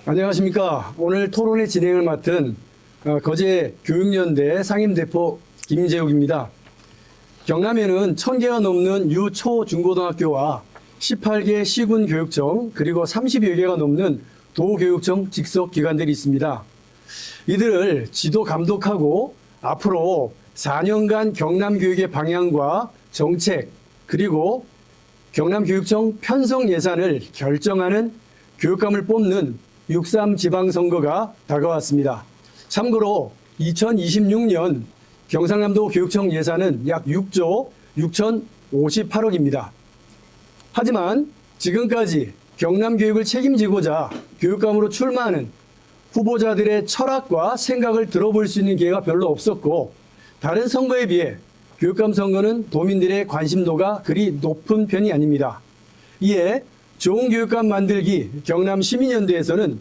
안녕하십니까. 오늘 토론회 진행을 맡은 거제 교육연대 상임대표 김재욱입니다. 경남에는 1000개가 넘는 유초 중고등학교와 18개 시군교육청 그리고 30여 개가 넘는 도교육청 직속 기관들이 있습니다. 이들을 지도 감독하고 앞으로 4년간 경남교육의 방향과 정책 그리고 경남교육청 편성 예산을 결정하는 교육감을 뽑는 6.3 지방선거가 다가왔습니다. 참고로 2026년 경상남도 교육청 예산은 약 6조 6,058억입니다. 하지만 지금까지 경남교육을 책임지고자 교육감으로 출마하는 후보자들의 철학과 생각을 들어볼 수 있는 기회가 별로 없었고, 다른 선거에 비해 교육감 선거는 도민들의 관심도가 그리 높은 편이 아닙니다. 이에 좋은 교육감 만들기 경남시민연대에서는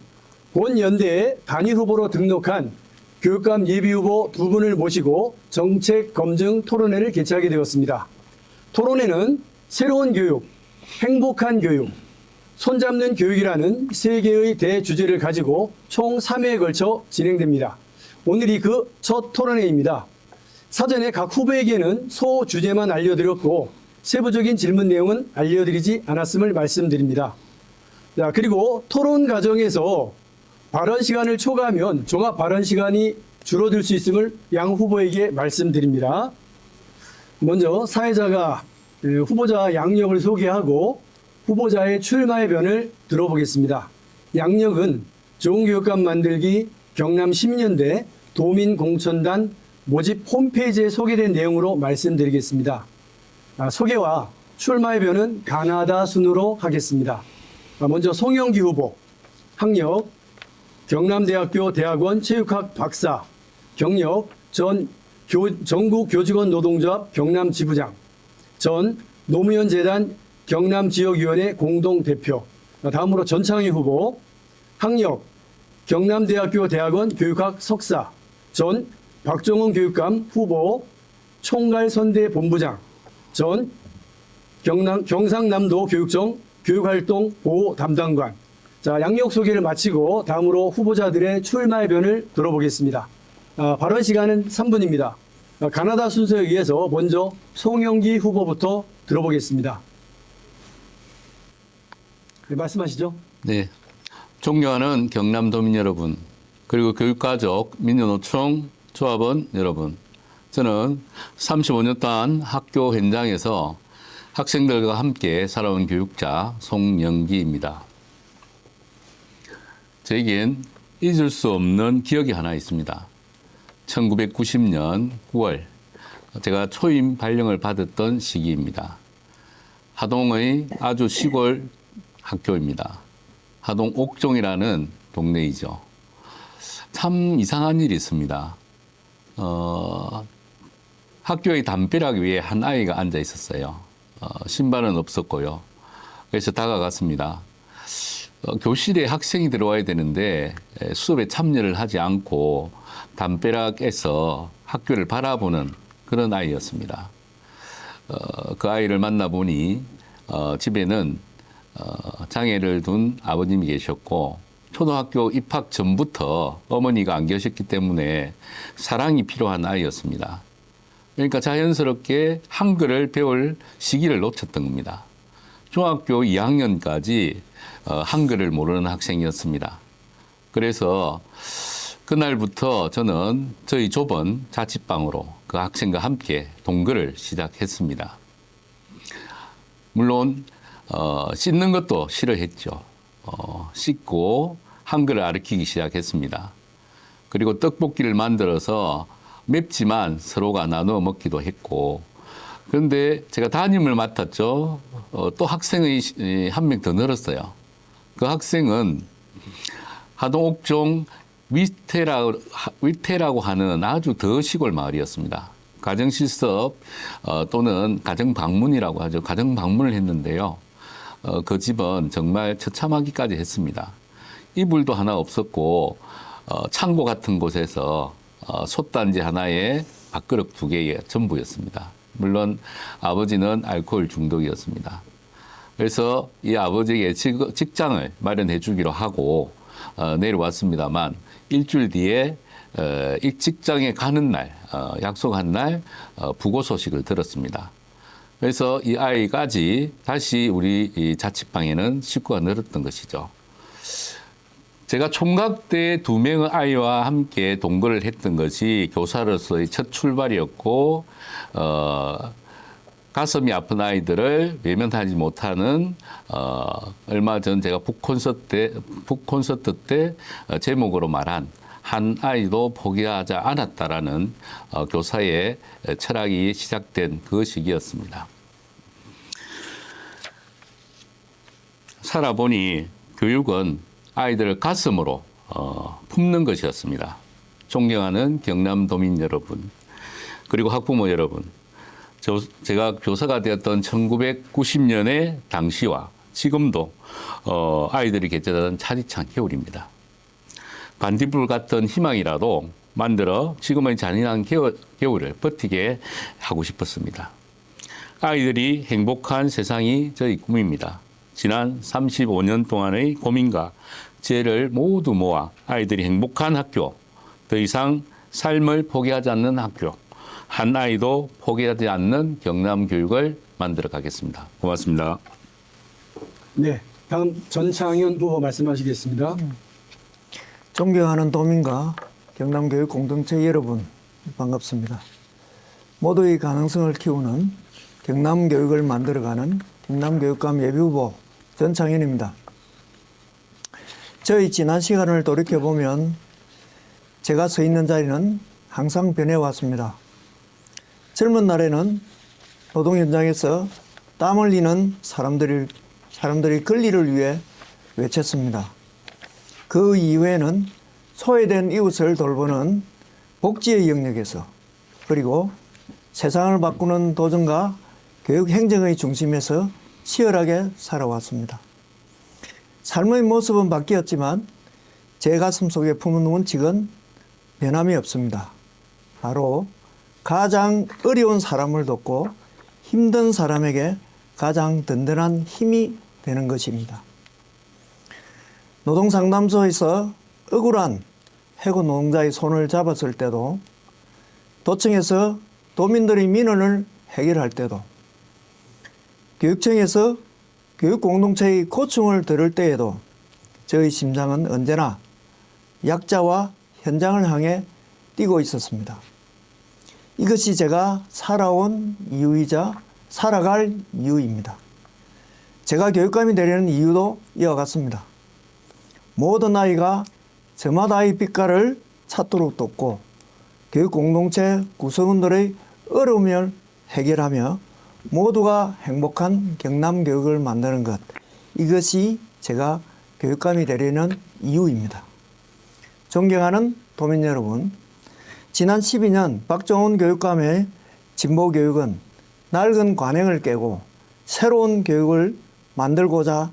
본 연대에 단일 후보로 등록한 교육감 예비후보 2분을 모시고 정책 검증 토론회를 개최하게 되었습니다. 토론회는 새로운 교육, 행복한 교육, 손잡는 교육이라는 3개의 대주제를 가지고 총 3회에 걸쳐 진행됩니다. 오늘이 그 첫 토론회입니다. 사전에 각 후보에게는 소주제만 알려드렸고 세부적인 질문 내용은 알려드리지 않았음을 말씀드립니다. 자, 그리고 토론 과정에서 발언 시간을 초과하면 종합 발언 시간이 줄어들 수 있음을 양 후보에게 말씀드립니다. 먼저 사회자가 후보자 양력을 소개하고 후보자의 출마의 변을 들어보겠습니다. 양력은 좋은 교육감 만들기 경남시민연대 도민공천단 모집 홈페이지에 소개된 내용으로 말씀드리겠습니다. 소개와 출마의 변은 가나다 순으로 하겠습니다. 먼저 송영기 후보, 학력 경남대학교 대학원 체육학 박사, 경력 전 전국교직원 노동조합 경남지부장, 전 노무현재단 경남지역위원회 공동대표. 다음으로 전창희 후보, 학력 경남대학교 대학원 교육학 석사, 전 박종원 교육감 후보 총괄선대 본부장, 전 경상남도 교육청 교육활동 보호 담당관. 자, 양력 소개를 마치고 다음으로 후보자들의 출마의 변을 들어보겠습니다. 발언 시간은 3분입니다. 가나다 순서에 의해서 먼저 송영기 후보부터 들어보겠습니다. 네, 말씀하시죠. 네, 존경하는 경남도민 여러분, 그리고 교육가족, 민주노총, 조합원 여러분, 저는 35년 동안 학교 현장에서 학생들과 함께 살아온 교육자 송영기입니다. 저에겐 잊을 수 없는 기억이 하나 있습니다. 1990년 9월 제가 초임 발령을 받았던 시기입니다. 하동의 아주 시골 학교입니다. 하동 옥종이라는 동네이죠. 참 이상한 일이 있습니다. 학교의 담벼락 위에 한 아이가 앉아 있었어요. 신발은 없었고요. 그래서 다가갔습니다. 교실에 학생이 들어와야 되는데 수업에 참여를 하지 않고 담벼락에서 학교를 바라보는 그런 아이였습니다. 그 아이를 만나보니 집에는 장애를 둔 아버님이 계셨고 초등학교 입학 전부터 어머니가 안 계셨기 때문에 사랑이 필요한 아이였습니다. 그러니까 자연스럽게 한글을 배울 시기를 놓쳤던 겁니다. 중학교 2학년까지 한글을 모르는 학생이었습니다. 그래서 그날부터 저는 저희 좁은 자취방으로 그 학생과 함께 동거를 시작했습니다. 물론 씻는 것도 싫어했죠. 씻고 한글을 가르치기 시작했습니다. 그리고 떡볶이를 만들어서 맵지만 서로가 나누어 먹기도 했고, 그런데 제가 담임을 맡았죠. 또 학생이 한 명 더 늘었어요. 그 학생은 하동 옥종 위태라고 하는 아주 더 시골 마을이었습니다. 가정실습 또는 가정방문이라고 하죠. 가정방문을 했는데요. 그 집은 정말 처참하기까지 했습니다. 이불도 하나 없었고 창고 같은 곳에서 솥단지 하나에 밥그릇 2개의 전부였습니다. 물론 아버지는 알코올 중독이었습니다. 그래서 이 아버지에게 직장을 마련해 주기로 하고 내려왔습니다만 일주일 뒤에 직장에 가는 날, 약속한 날 부고 소식을 들었습니다. 그래서 이 아이까지 다시 우리 이 자취방에는 식구가 늘었던 것이죠. 제가 총각 때 2명의 아이와 함께 동거를 했던 것이 교사로서의 첫 출발이었고, 가슴이 아픈 아이들을 외면하지 못하는 얼마 전 제가 북콘서트 때 제목으로 말한 한 아이도 포기하지 않았다라는 교사의 철학이 시작된 그 시기였습니다. 살아보니 교육은 아이들을 가슴으로 품는 것이었습니다. 존경하는 경남도민 여러분, 그리고 학부모 여러분, 제가 교사가 되었던 1990년의 당시와 지금도 아이들이 개척하던 차디찬 겨울입니다. 반딧불 같던 희망이라도 만들어 지금의 잔인한 겨울을 버티게 하고 싶었습니다. 아이들이 행복한 세상이 저희 꿈입니다. 지난 35년 동안의 고민과 지혜를 모두 모아 아이들이 행복한 학교, 더 이상 삶을 포기하지 않는 학교, 한 아이도 포기하지 않는 경남 교육을 만들어 가겠습니다. 고맙습니다. 네, 다음 전창현 후보 말씀하시겠습니다. 존경하는 도민과 경남교육 공동체 여러분, 반갑습니다. 모두의 가능성을 키우는 경남교육을 만들어가는 경남교육감 예비후보 전창현입니다. 저희 지난 시간을 돌이켜보면 제가 서 있는 자리는 항상 변해왔습니다. 젊은 날에는 노동 현장에서 땀 흘리는 사람들이 권리를 위해 외쳤습니다. 그 이후에는 소외된 이웃을 돌보는 복지의 영역에서, 그리고 세상을 바꾸는 도전과 교육 행정의 중심에서 치열하게 살아왔습니다. 삶의 모습은 바뀌었지만 제 가슴 속에 품은 원칙은 변함이 없습니다. 바로 가장 어려운 사람을 돕고 힘든 사람에게 가장 든든한 힘이 되는 것입니다. 노동상담소에서 억울한 해고 노동자의 손을 잡았을 때도, 도청에서 도민들의 민원을 해결할 때도, 교육청에서 교육공동체의 고충을 들을 때에도 저의 심장은 언제나 약자와 현장을 향해 뛰고 있었습니다. 이것이 제가 살아온 이유이자 살아갈 이유입니다. 제가 교육감이 되려는 이유도 이와 같습니다. 모든 아이가 저마다의 빛깔을 찾도록 돕고 교육공동체 구성원들의 어려움을 해결하며 모두가 행복한 경남교육을 만드는 것, 이것이 제가 교육감이 되려는 이유입니다. 존경하는 도민 여러분, 지난 12년 박정훈 교육감의 진보교육은 낡은 관행을 깨고 새로운 교육을 만들고자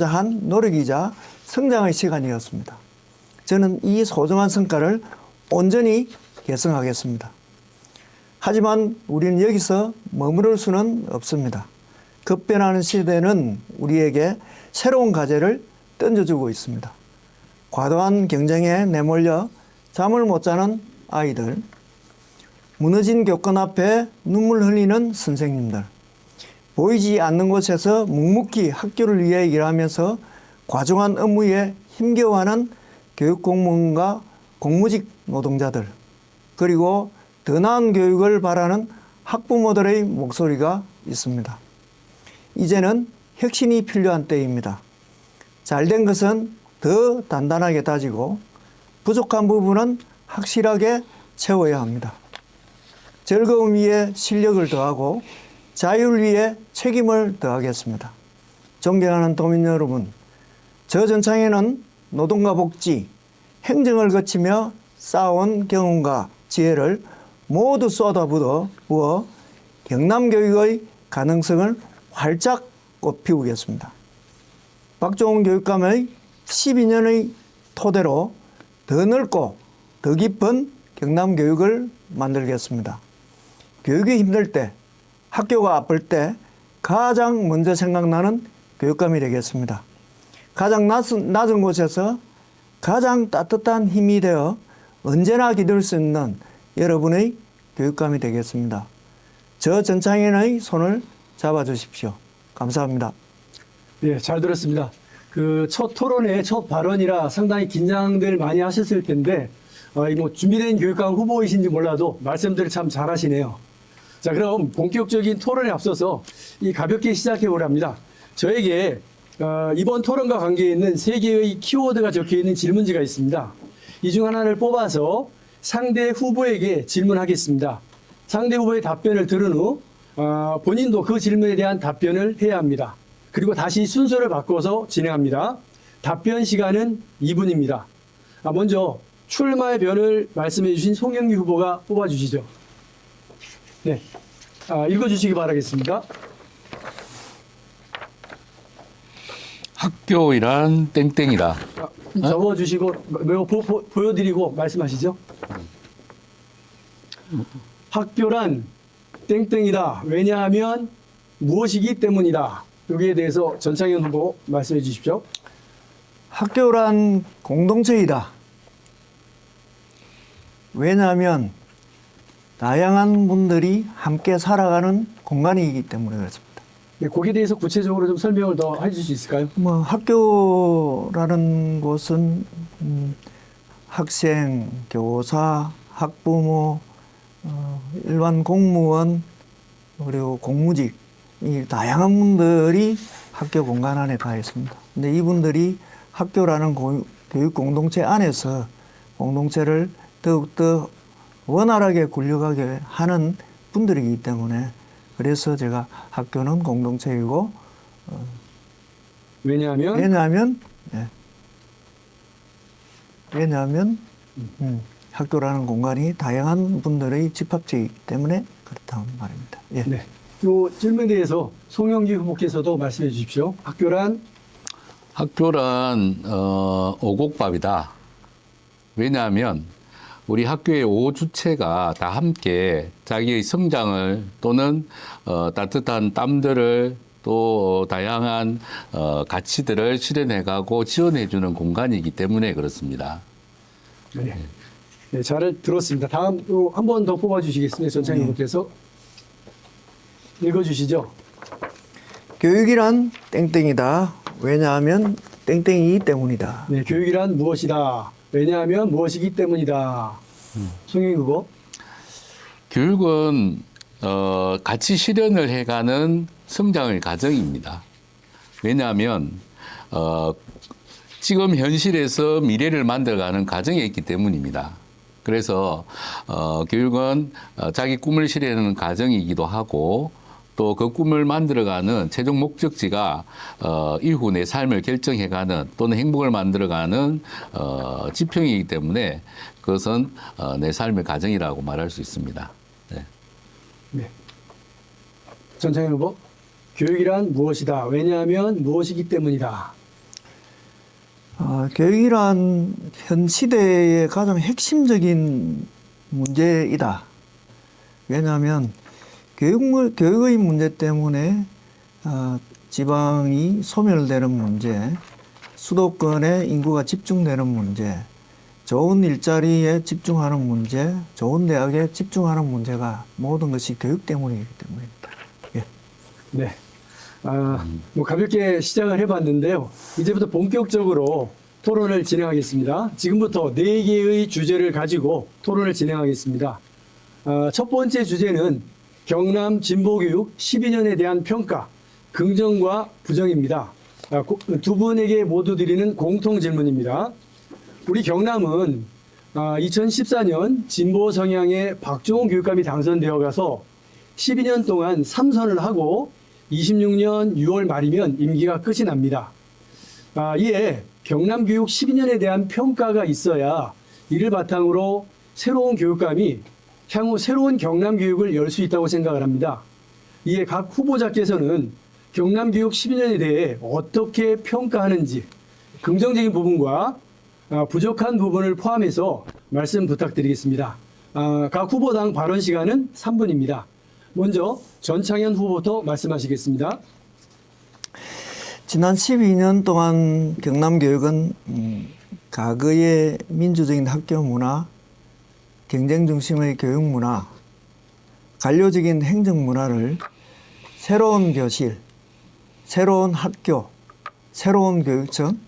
한 노력이자 성장의 시간이었습니다. 저는 이 소중한 성과를 온전히 계승하겠습니다. 하지만 우리는 여기서 머무를 수는 없습니다. 급변하는 시대는 우리에게 새로운 과제를 던져주고 있습니다. 과도한 경쟁에 내몰려 잠을 못 자는 아이들, 무너진 교권 앞에 눈물 흘리는 선생님들, 보이지 않는 곳에서 묵묵히 학교를 위해 일하면서 과중한 업무에 힘겨워하는 교육공무원과 공무직 노동자들, 그리고 더 나은 교육을 바라는 학부모들의 목소리가 있습니다. 이제는 혁신이 필요한 때입니다. 잘된 것은 더 단단하게 다지고 부족한 부분은 확실하게 채워야 합니다. 즐거움 위에 실력을 더하고 자유를 위해 책임을 더하겠습니다. 존경하는 도민 여러분, 저 전창에는 노동과 복지, 행정을 거치며 쌓아온 경험과 지혜를 모두 쏟아부어 경남교육의 가능성을 활짝 꽃피우겠습니다. 박정훈 교육감의 12년의 토대로 더 넓고 더 깊은 경남교육을 만들겠습니다. 교육이 힘들 때, 학교가 아플 때 가장 먼저 생각나는 교육감이 되겠습니다. 가장 낮은 곳에서 가장 따뜻한 힘이 되어 언제나 기댈 수 있는 여러분의 교육감이 되겠습니다. 저 전창현의 손을 잡아주십시오. 감사합니다. 네, 잘 들었습니다. 그 첫 토론의 첫 발언이라 상당히 긴장들 많이 하셨을 텐데, 뭐 준비된 교육감 후보이신지 몰라도 말씀들을 참 잘하시네요. 자, 그럼 본격적인 토론에 앞서서 이 가볍게 시작해 보랍니다. 저에게 이번 토론과 관계 있는 3개의 키워드가 적혀 있는 질문지가 있습니다. 이 중 하나를 뽑아서 상대 후보에게 질문하겠습니다. 상대 후보의 답변을 들은 후 본인도 그 질문에 대한 답변을 해야 합니다. 그리고 다시 순서를 바꿔서 진행합니다. 답변 시간은 2분입니다. 먼저 출마의 변을 말씀해 주신 송영기 후보가 뽑아주시죠. 네, 읽어주시기 바라겠습니다. 학교이란 땡땡이다. 적어주시고 보여드리고 말씀하시죠. 학교란 땡땡이다. 왜냐하면 무엇이기 때문이다. 여기에 대해서 전창현 후보 말씀해 주십시오. 학교란 공동체이다. 왜냐하면 다양한 분들이 함께 살아가는 공간이기 때문에 그렇습니다. 네, 거기에 대해서 구체적으로 좀 설명을 더 해주실 수 있을까요? 뭐 학교라는 곳은 학생, 교사, 학부모, 일반 공무원 그리고 공무직 이 다양한 분들이 학교 공간 안에 다 있습니다. 근데 이분들이 학교라는 교육 공동체 안에서 공동체를 더욱더 원활하게 굴려가게 하는 분들이기 때문에 그래서 제가 학교는 공동체이고 왜냐하면 학교라는 공간이 다양한 분들의 집합체이기 때문에 그렇다는 말입니다. 예. 네. 이 질문에 대해서 송영기 후보께서도 말씀해 주십시오. 학교란 오곡밥이다. 왜냐하면 우리 학교의 5주체가 다 함께 자기의 성장을 또는 따뜻한 땀들을 또 다양한 가치들을 실현해가고 지원해주는 공간이기 때문에 그렇습니다. 네. 네, 잘 들었습니다. 다음 한 번 더 뽑아주시겠습니다. 전창희 후보께서 읽어주시죠. 교육이란 땡땡이다. 왜냐하면 땡땡이기 때문이다. 네, 교육이란 무엇이다. 왜냐하면 무엇이기 때문이다. 송영기 후보. 교육은 가치 실현을 해가는 성장의 과정입니다. 왜냐하면 지금 현실에서 미래를 만들어가는 과정에 있기 때문입니다. 그래서 교육은 자기 꿈을 실현하는 과정이기도 하고 또 그 꿈을 만들어가는 최종 목적지가 이후 내 삶을 결정해가는 또는 행복을 만들어가는 지평이기 때문에 그것은 내 삶의 과정이라고 말할 수 있습니다. 네. 네. 전창현 후보. 교육이란 무엇이다. 왜냐하면 무엇이기 때문이다. 교육이란 현 시대의 가장 핵심적인 문제이다. 왜냐하면 교육의 문제 때문에 지방이 소멸되는 문제, 수도권에 인구가 집중되는 문제, 좋은 일자리에 집중하는 문제, 좋은 대학에 집중하는 문제가 모든 것이 교육 때문이기 때문입니다. 예. 네. 뭐 가볍게 시작을 해봤는데요. 이제부터 본격적으로 토론을 진행하겠습니다. 지금부터 4개의 주제를 가지고 토론을 진행하겠습니다. 첫 번째 주제는 경남 진보교육 12년에 대한 평가, 긍정과 부정입니다. 두 분에게 모두 드리는 공통 질문입니다. 우리 경남은 2014년 진보 성향의 박종훈 교육감이 당선되어 가서 12년 동안 3선을 하고 26년 6월 말이면 임기가 끝이 납니다. 이에 경남교육 12년에 대한 평가가 있어야 이를 바탕으로 새로운 교육감이 향후 새로운 경남교육을 열 수 있다고 생각을 합니다. 이에 각 후보자께서는 경남교육 12년에 대해 어떻게 평가하는지 긍정적인 부분과 부족한 부분을 포함해서 말씀 부탁드리겠습니다. 각 후보당 발언 시간은 3분입니다. 먼저 전창현 후보부터 말씀하시겠습니다. 지난 12년 동안 경남교육은 과거의 민주적인 학교 문화, 경쟁 중심의 교육 문화, 관료적인 행정 문화를 새로운 교실, 새로운 학교, 새로운 교육청,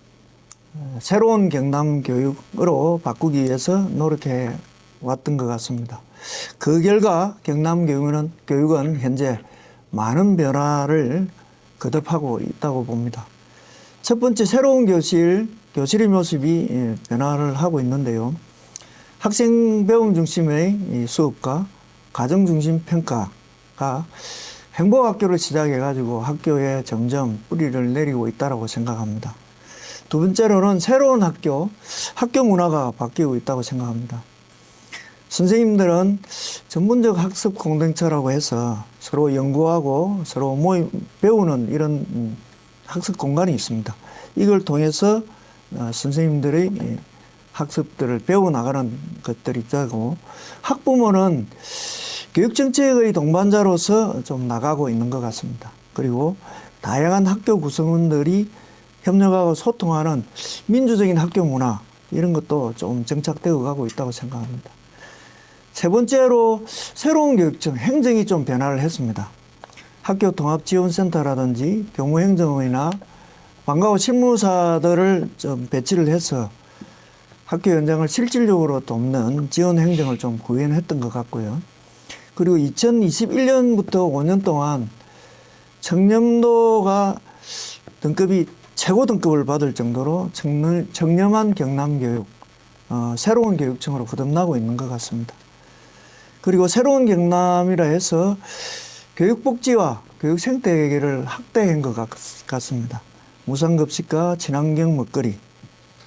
새로운 경남교육으로 바꾸기 위해서 노력해 왔던 것 같습니다. 그 결과 경남교육은 현재 많은 변화를 거듭하고 있다고 봅니다. 첫 번째, 새로운 교실의 모습이 변화를 하고 있는데요. 학생 배움 중심의 수업과 가정 중심 평가가 행복학교를 시작해가지고 학교에 점점 뿌리를 내리고 있다고 생각합니다. 두 번째로는 새로운 학교 문화가 바뀌고 있다고 생각합니다. 선생님들은 전문적 학습 공동체라고 해서 서로 연구하고 서로 배우는 이런 학습 공간이 있습니다. 이걸 통해서 선생님들의 학습들을 배워나가는 것들이 있고, 학부모는 교육정책의 동반자로서 좀 나가고 있는 것 같습니다. 그리고 다양한 학교 구성원들이 협력하고 소통하는 민주적인 학교 문화, 이런 것도 좀 정착되어 가고 있다고 생각합니다. 세 번째로 새로운 교육청, 행정이 좀 변화를 했습니다. 학교 통합지원센터라든지 교무행정이나 방과후 실무사들을 좀 배치를 해서 학교 현장을 실질적으로 돕는 지원 행정을 좀 구현했던 것 같고요. 그리고 2021년부터 5년 동안 청렴도가 등급이 최고 등급을 받을 정도로 청렴한 경남교육, 새로운 교육청으로 거듭나고 있는 것 같습니다. 그리고 새로운 경남이라 해서 교육복지와 교육 생태계를 확대한 것 같습니다. 무상급식과 친환경 먹거리,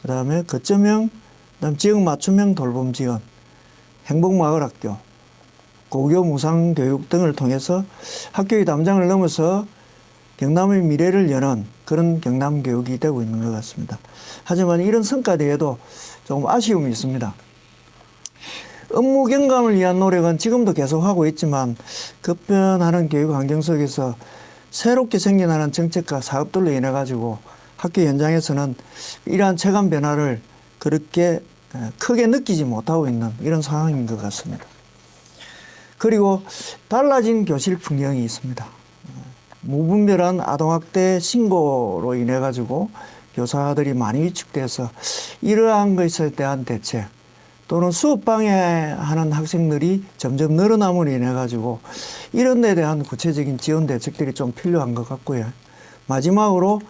그다음에 거점형, 그다음 지역 맞춤형 돌봄 지원, 행복마을학교, 고교 무상교육 등을 통해서 학교의 담장을 넘어서 경남의 미래를 여는 그런 경남교육이 되고 있는 것 같습니다. 하지만 이런 성과대에도 조금 아쉬움이 있습니다. 업무 경감을 위한 노력은 지금도 계속하고 있지만 급변하는 교육 환경 속에서 새롭게 생겨나는 정책과 사업들로 인해 가지고 학교 현장에서는 이러한 체감 변화를 그렇게 크게 느끼지 못하고 있는 이런 상황인 것 같습니다. 그리고 달라진 교실 풍경이 있습니다. 무분별한 아동학대 신고로 인해 가지고 교사들이 많이 위축돼서 이러한 것에 대한 대책, 또는 수업 방해하는 학생들이 점점 늘어남으로 인해 가지고 이런 데 대한 구체적인 지원 대책들이 좀 필요한 것 같고요. 마지막으로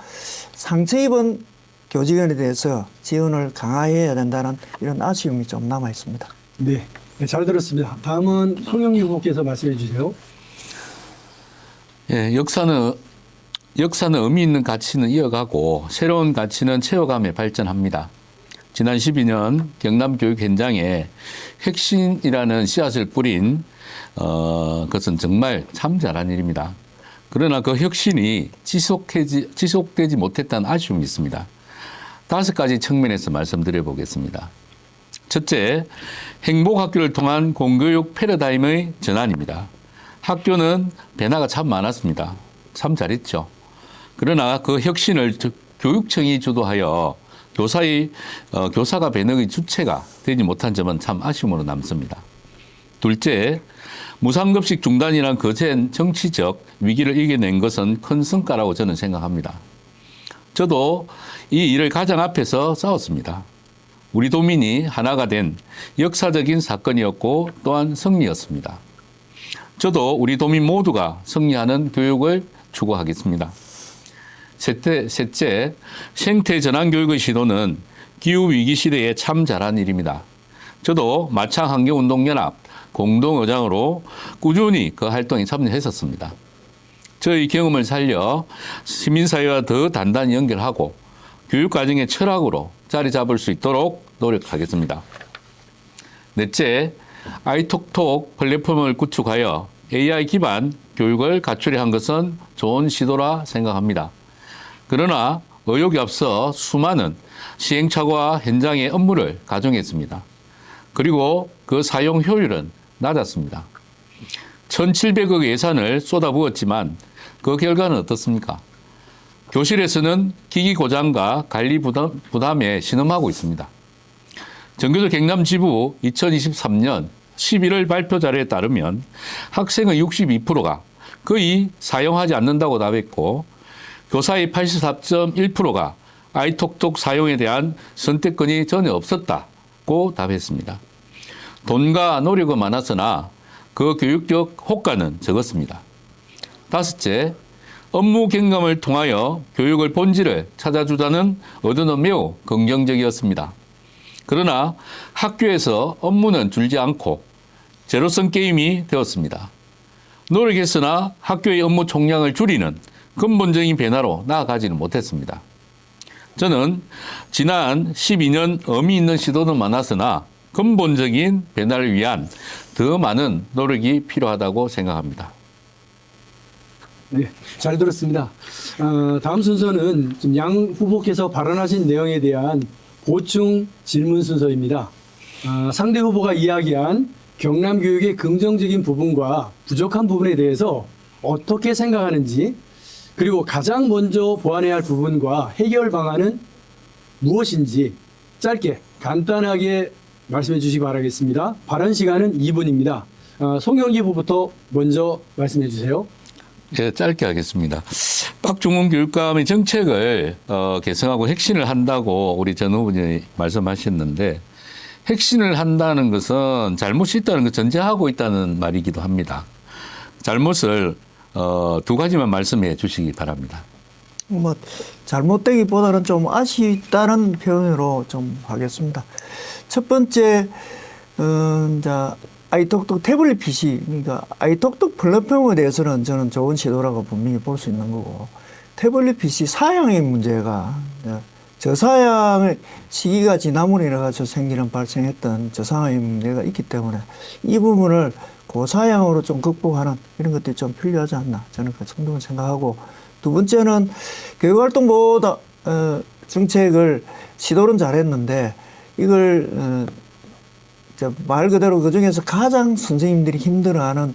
상처 입은 교직원에 대해서 지원을 강화해야 된다는 이런 아쉬움이 좀 남아 있습니다. 네, 잘 들었습니다. 다음은 송영길 후보께서 말씀해 주세요. 예, 역사는 의미 있는 가치는 이어가고 새로운 가치는 채워가며 발전합니다. 지난 12년 경남 교육 현장에 혁신이라는 씨앗을 뿌린 그것은 정말 참 잘한 일입니다. 그러나 그 혁신이 지속되지 못했다는 아쉬움이 있습니다. 5가지 측면에서 말씀드려 보겠습니다. 첫째, 행복학교를 통한 공교육 패러다임의 전환입니다. 학교는 변화가 참 많았습니다. 참 잘했죠. 그러나 그 혁신을 교육청이 주도하여 교사가 변혁의 주체가 되지 못한 점은 참 아쉬움으로 남습니다. 둘째, 무상급식 중단이란 거센 정치적 위기를 이겨낸 것은 큰 성과라고 저는 생각합니다. 저도 이 일을 가장 앞에서 싸웠습니다. 우리 도민이 하나가 된 역사적인 사건이었고 또한 승리였습니다. 저도 우리 도민 모두가 승리하는 교육을 추구하겠습니다. 셋째, 생태 전환 교육의 시도는 기후위기 시대에 참 잘한 일입니다. 저도 마창환경운동연합 공동의장으로 꾸준히 그 활동에 참여했었습니다. 저희 경험을 살려 시민사회와 더 단단히 연결하고 교육과정의 철학으로 자리 잡을 수 있도록 노력하겠습니다. 넷째, 아이톡톡 플랫폼을 구축하여 AI 기반 교육을 갖추려 한 것은 좋은 시도라 생각합니다. 그러나 의욕이 앞서 수많은 시행착오와 현장의 업무를 가중했습니다. 그리고 그 사용 효율은 낮았습니다. 1,700억 예산을 쏟아부었지만 그 결과는 어떻습니까? 교실에서는 기기 고장과 관리 부담에 신음하고 있습니다. 전교조 경남지부 2023년 11월 발표 자료에 따르면 학생의 62%가 거의 사용하지 않는다고 답했고 교사의 84.1%가 아이톡톡 사용에 대한 선택권이 전혀 없었다고 답했습니다. 돈과 노력은 많았으나 그 교육적 효과는 적었습니다. 다섯째, 업무 경감을 통하여 교육의 본질을 찾아주자는 의도는 매우 긍정적이었습니다. 그러나 학교에서 업무는 줄지 않고 제로섬 게임이 되었습니다. 노력했으나 학교의 업무 총량을 줄이는 근본적인 변화로 나아가지는 못했습니다. 저는 지난 12년 의미 있는 시도는 많았으나 근본적인 변화를 위한 더 많은 노력이 필요하다고 생각합니다. 네, 잘 들었습니다. 다음 순서는 지금 양 후보께서 발언하신 내용에 대한 보충 질문 순서입니다. 상대 후보가 이야기한 경남 교육의 긍정적인 부분과 부족한 부분에 대해서 어떻게 생각하는지, 그리고 가장 먼저 보완해야 할 부분과 해결 방안은 무엇인지 짧게 간단하게 말씀해 주시기 바라겠습니다. 발언 시간은 2분입니다. 송영기 후보부터 먼저 말씀해 주세요. 예, 짧게 하겠습니다. 박중훈 교육감의 정책을 개성하고 혁신을 한다고 우리 전 후보님이 말씀하셨는데, 혁신을 한다는 것은 잘못이 있다는 걸 전제하고 있다는 말이기도 합니다. 잘못을 두 가지만 말씀해 주시기 바랍니다. 뭐 잘못되기보다는 좀 아쉽다는 표현으로 좀 하겠습니다. 첫 번째, 이제 아이톡톡 태블릿 PC, 그러니까 아이톡톡 플랫폼에 대해서는 저는 좋은 시도라고 분명히 볼 수 있는 거고, 태블릿 PC 사양의 문제가 저사양의 시기가 지남으로 인해서 발생했던 저사양의 문제가 있기 때문에 이 부분을 고사양으로 좀 극복하는 이런 것들이 좀 필요하지 않나, 저는 그 정도는 생각하고, 두 번째는 교육활동보호 정책을 시도는 잘했는데 이걸 말 그대로 그 중에서 가장 선생님들이 힘들어하는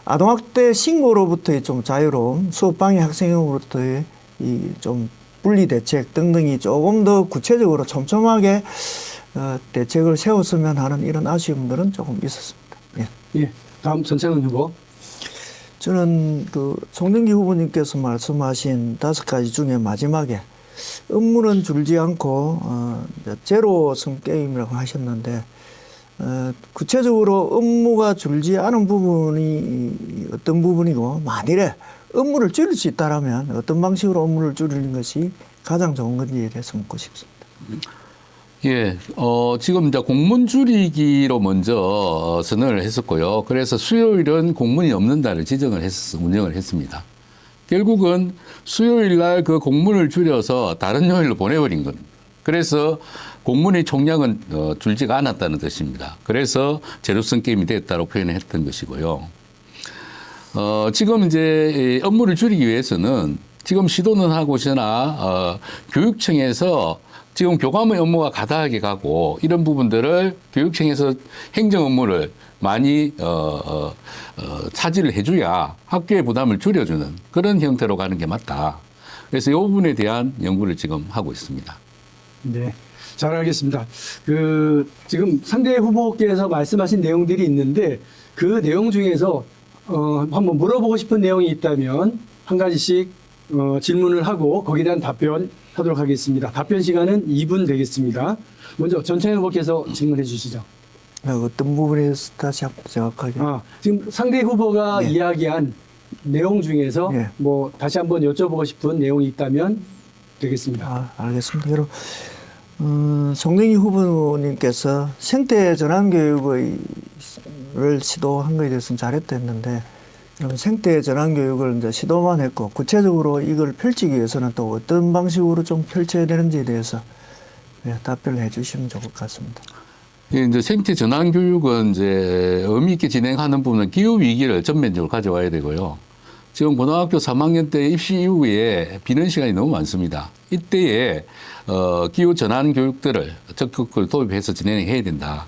아동학대 신고로부터의 좀 자유로움, 수업방해 학생으로부터의 이 좀 분리 대책 등등이 조금 더 구체적으로 촘촘하게 대책을 세웠으면 하는 이런 아쉬움들은 조금 있었습니다. 예. 예, 다음 전창훈 후보. 저는 그 송정기 후보님께서 말씀하신 5가지 중에 마지막에 업무는 줄지 않고 제로섬 게임이라고 하셨는데, 구체적으로 업무가 줄지 않은 부분이 어떤 부분이고, 만일에 업무를 줄일 수 있다면 어떤 방식으로 업무를 줄이는 것이 가장 좋은 건지에 대해서 묻고 싶습니다. 예, 지금 이제 공문 줄이기로 먼저 선언을 했었고요. 그래서 수요일은 공문이 없는 날을 지정을 운영을 했습니다. 결국은 수요일 날 그 공문을 줄여서 다른 요일로 보내버린 겁니다. 그래서 공문의 총량은 줄지가 않았다는 뜻입니다. 그래서 제로섬 게임이 됐다고 표현을 했던 것이고요. 지금 이제 업무를 줄이기 위해서는 지금 시도는 하고 있으나 교육청에서 지금 교감의 업무가 가다하게 가고 이런 부분들을 교육청에서 행정 업무를 많이 차지를 해줘야 학교의 부담을 줄여주는 그런 형태로 가는 게 맞다. 그래서 이 부분에 대한 연구를 지금 하고 있습니다. 네, 잘 알겠습니다. 지금 상대 후보께서 말씀하신 내용들이 있는데 그 내용 중에서 한번 물어보고 싶은 내용이 있다면 한 가지씩 질문을 하고 거기에 대한 답변하도록 하겠습니다. 답변 시간은 2분 되겠습니다. 먼저 전창현 후보께서 질문해 주시죠. 어떤 부분에서 다시 한번 정확하게. 지금 상대 후보가 네. 이야기한 내용 중에서 네. 뭐 다시 한번 여쭤보고 싶은 내용이 있다면 되겠습니다. 알겠습니다. 그럼 송정희 후보님께서 생태 전환 교육을 시도한 것에 대해서는 잘했다 했는데, 그럼 생태 전환 교육을 이제 시도만 했고 구체적으로 이걸 펼치기 위해서는 또 어떤 방식으로 좀 펼쳐야 되는지에 대해서 답변을 해주시면 좋을 것 같습니다. 예, 이제 생태 전환 교육은 이제 의미 있게 진행하는 부분은 기후 위기를 전면적으로 가져와야 되고요. 지금 고등학교 3학년 때 입시 이후에 비는 시간이 너무 많습니다. 이때에 기후 전환 교육들을 적극 도입해서 진행해야 된다.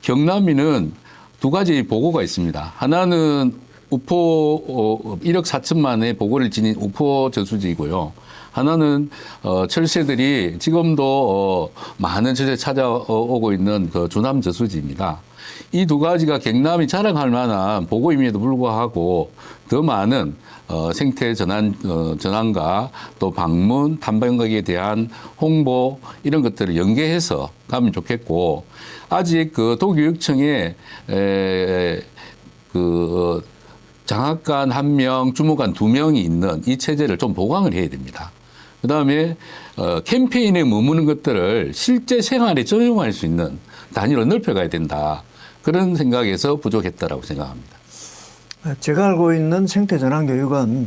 경남이는 두 가지 보고가 있습니다. 하나는 우포 1억 4천만의 보고를 지닌 우포 저수지이고요. 하나는 철새들이 지금도 많은 철새 찾아오고 있는 그 주남 저수지입니다. 이 두 가지가 경남이 자랑할 만한 보고임에도 불구하고 더 많은 생태 전환과 또 방문, 탐방객에 대한 홍보 이런 것들을 연계해서 가면 좋겠고 아직 그 도교육청에 그 장학관 1명, 주무관 2명이 있는 이 체제를 좀 보강을 해야 됩니다. 그 다음에 캠페인에 머무는 것들을 실제 생활에 적용할 수 있는 단위로 넓혀가야 된다. 그런 생각에서 부족했다라고 생각합니다. 제가 알고 있는 생태전환교육은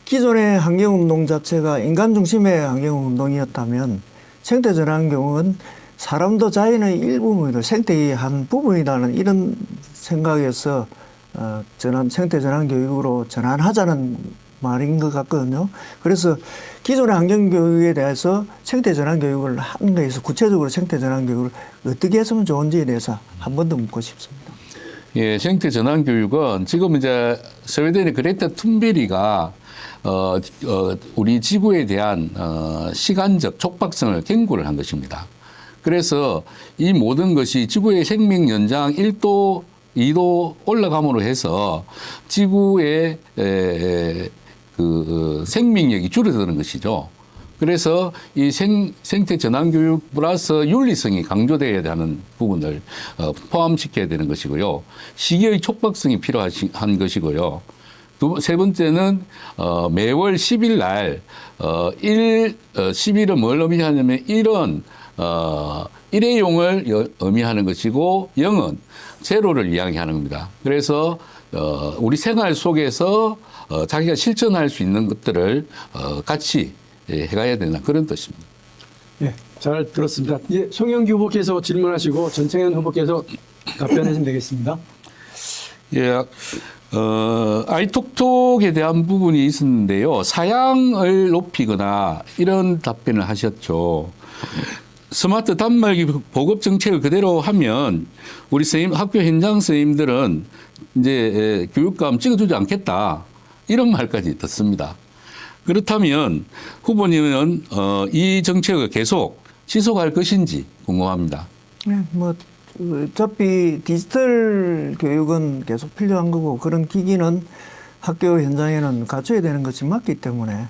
기존의 환경운동 자체가 인간 중심의 환경운동이었다면 생태전환교육은 사람도 자연의 일부분이다, 생태의 한 부분이라는 이런 생각에서 생태전환교육으로 전환하자는 말인 것 같거든요. 그래서 기존의 환경교육에 대해서 생태전환교육을 하는 데에서 구체적으로 생태전환교육을 어떻게 했으면 좋은지에 대해서 한 번 더 묻고 싶습니다. 예, 생태 전환 교육은 지금 이제 스웨덴의 그레타 툰베리가 우리 지구에 대한 시간적 촉박성을 경고를 한 것입니다. 그래서 이 모든 것이 지구의 생명 연장 1도, 2도 올라감으로 해서 지구의 그 생명력이 줄어드는 것이죠. 그래서 이 생태 전환 교육 플러스 윤리성이 강조되어야 하는 부분을 포함시켜야 되는 것이고요. 시기의 촉박성이 필요한 것이고요. 세 번째는 매월 10일 날 10일은 뭘 의미하냐면 1은 일회용을 의미하는 것이고 0은 제로를 이야기하는 겁니다. 그래서 우리 생활 속에서 자기가 실천할 수 있는 것들을 같이 해가야 되는 그런 뜻입니다. 예, 잘 들었습니다. 예, 송영기 후보께서 질문하시고 전창현 후보께서 답변하시면 되겠습니다. 예, 아이톡톡에 대한 부분이 있었는데요. 사양을 높이거나 이런 답변을 하셨죠. 스마트 단말기 보급 정책을 그대로 하면 우리 학교 현장 선생님들은 이제 교육감 찍어주지 않겠다. 이런 말까지 듣습니다. 그렇다면 후보님은 이 정책을 계속 지속할 것인지 궁금합니다. 네, 뭐 어차피 디지털 교육은 계속 필요한 거고 그런 기기는 학교 현장에는 갖춰야 되는 것이 맞기 때문에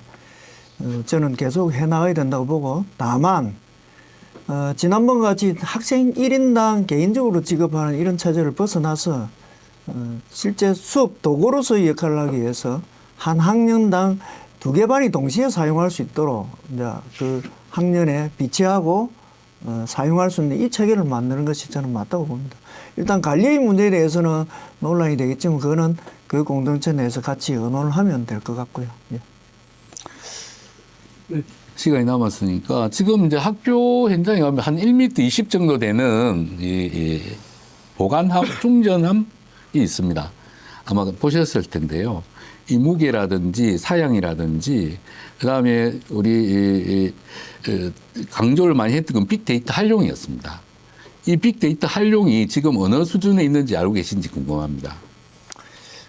저는 계속 해나가야 된다고 보고 다만 지난번 같이 학생 1인당 개인적으로 지급하는 이런 체제를 벗어나서 실제 수업 도구로서의 역할을 하기 위해서 한 학년당 2개 반이 동시에 사용할 수 있도록 이제 그 학년에 비치하고 사용할 수 있는 이 체계를 만드는 것이 저는 맞다고 봅니다. 일단 관리의 문제에 대해서는 논란이 되겠지만 그거는 교육 공동체 내에서 같이 의논을 하면 될 것 같고요. 예. 네. 시간이 남았으니까 지금 이제 학교 현장에 가면 한 1m 20 정도 되는 이 보관함, 충전함이 있습니다. 아마 보셨을 텐데요. 이 무게라든지 사양이라든지 그다음에 우리 강조를 많이 했던 건 빅데이터 활용이었습니다. 이 빅데이터 활용이 지금 어느 수준에 있는지 알고 계신지 궁금합니다.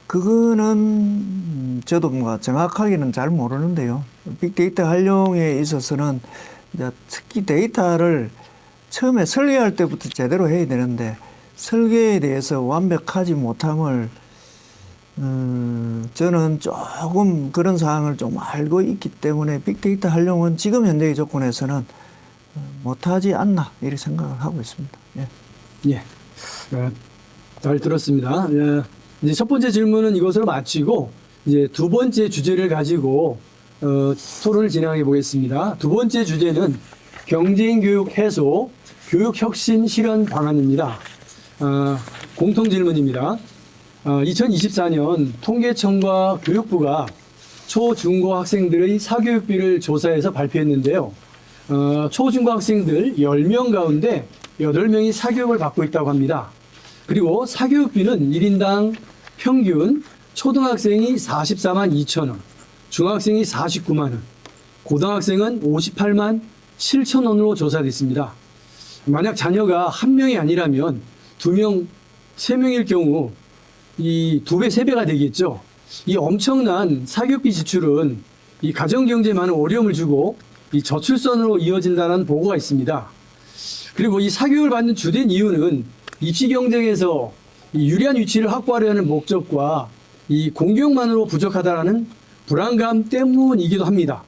그거는 저도 뭔가 정확하게는 잘 모르는데요. 빅데이터 활용에 있어서는 이제 특히 데이터를 처음에 설계할 때부터 제대로 해야 되는데 설계에 대해서 완벽하지 못함을 저는 조금 그런 사항을 좀 알고 있기 때문에 빅데이터 활용은 지금 현재의 조건에서는 못하지 않나 이렇게 생각을 하고 있습니다. 예. 예, 잘 들었습니다. 예, 이제 첫 번째 질문은 이것으로 마치고 이제 두 번째 주제를 가지고 토론을 진행해 보겠습니다. 두 번째 주제는 경쟁교육 해소, 교육혁신 실현 방안입니다. 공통 질문입니다. 2024년 통계청과 교육부가 초, 중고 학생들의 사교육비를 조사해서 발표했는데요. 초, 중고 학생들 10명 가운데 8명이 사교육을 받고 있다고 합니다. 그리고 사교육비는 1인당 평균 초등학생이 44만 2천 원, 중학생이 49만 원, 고등학생은 58만 7천 원으로 조사됐습니다. 만약 자녀가 한 명이 아니라면 2명, 3명일 경우 이 2배, 3배가 되겠죠. 이 엄청난 사교육비 지출은 이 가정 경제에 많은 어려움을 주고 이 저출산으로 이어진다는 보고가 있습니다. 그리고 이 사교육을 받는 주된 이유는 입시 경쟁에서 이 유리한 위치를 확보하려는 목적과 이 공교육만으로 부족하다는 불안감 때문이기도 합니다.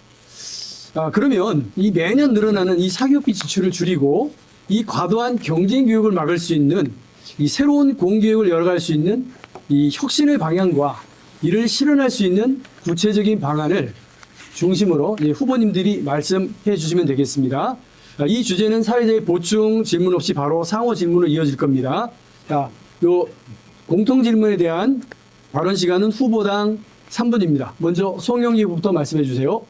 그러면 이 매년 늘어나는 이 사교육비 지출을 줄이고 이 과도한 경쟁 교육을 막을 수 있는 이 새로운 공교육을 열어갈 수 있는 이 혁신의 방향과 이를 실현할 수 있는 구체적인 방안을 중심으로 후보님들이 말씀해 주시면 되겠습니다. 이 주제는 사회자의 보충 질문 없이 바로 상호 질문으로 이어질 겁니다. 요 공통 질문에 대한 발언 시간은 후보당 3분입니다. 먼저 송영기 후보부터 말씀해 주세요.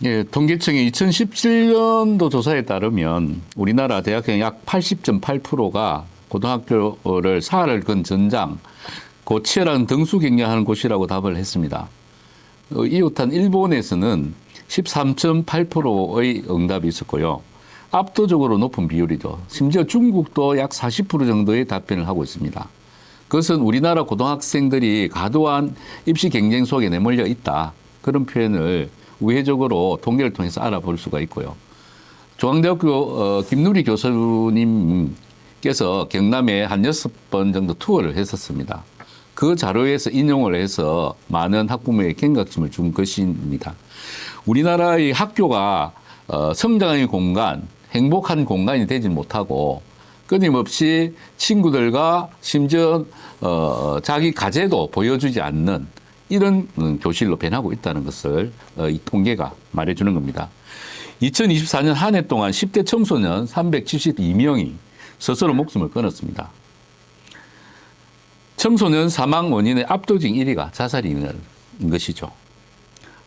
예, 통계청의 2017년도 조사에 따르면 우리나라 대학생 약 80.8%가 고등학교를 사활을 건 전장, 고 치열한 등수 경쟁하는 곳이라고 답을 했습니다. 이웃한 일본에서는 13.8%의 응답이 있었고요. 압도적으로 높은 비율이죠. 심지어 중국도 약 40% 정도의 답변을 하고 있습니다. 그것은 우리나라 고등학생들이 과도한 입시 경쟁 속에 내몰려 있다. 그런 표현을 우회적으로 통계를 통해서 알아볼 수가 있고요. 중앙대학교 김누리 교수님께서 경남에 한 6번 정도 투어를 했었습니다. 그 자료에서 인용을 해서 많은 학부모에게 경각심을 준 것입니다. 우리나라의 학교가 성장의 공간, 행복한 공간이 되지 못하고 끊임없이 친구들과 심지어 자기 가제도 보여주지 않는 이런 교실로 변하고 있다는 것을 이 통계가 말해주는 겁니다. 2024년 한 해 동안 10대 청소년 372명이 스스로 목숨을 끊었습니다. 청소년 사망 원인의 압도적 1위가 자살인 것이죠.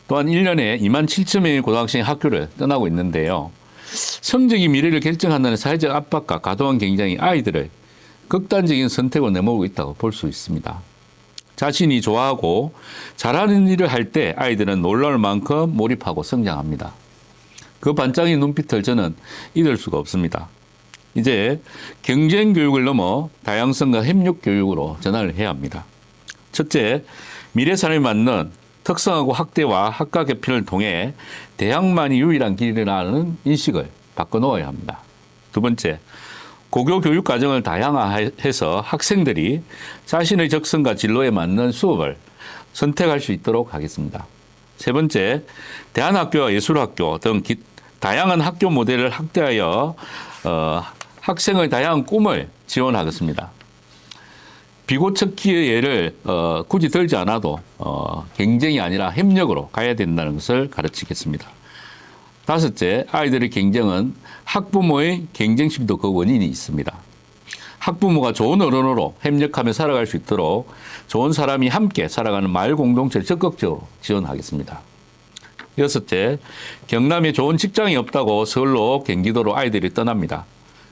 또한 1년에 2만 7천 명의 고등학생이 학교를 떠나고 있는데요. 성적이 미래를 결정한다는 사회적 압박과 과도한 경쟁이 아이들을 극단적인 선택으로 내몰고 있다고 볼 수 있습니다. 자신이 좋아하고 잘하는 일을 할 때 아이들은 놀라울 만큼 몰입하고 성장합니다. 그 반짝이는 눈빛을 저는 잊을 수가 없습니다. 이제 경쟁 교육을 넘어 다양성과 협력 교육으로 전환을 해야 합니다. 첫째, 미래 사람이 맞는 특성하고 학대와 학과 개편을 통해 대학만이 유일한 길이라는 인식을 바꿔놓아야 합니다. 두 번째, 고교 교육 과정을 다양화해서 학생들이 자신의 적성과 진로에 맞는 수업을 선택할 수 있도록 하겠습니다. 세 번째, 대안학교와 예술학교 등 다양한 학교 모델을 확대하여 학생의 다양한 꿈을 지원하겠습니다. 비고척기의 예를 굳이 들지 않아도 경쟁이 아니라 협력으로 가야 된다는 것을 가르치겠습니다. 다섯째, 아이들의 경쟁은 학부모의 경쟁심도 그 원인이 있습니다. 학부모가 좋은 어른으로 협력하며 살아갈 수 있도록 좋은 사람이 함께 살아가는 마을 공동체를 적극적으로 지원하겠습니다. 여섯째, 경남에 좋은 직장이 없다고 서울로 경기도로 아이들이 떠납니다.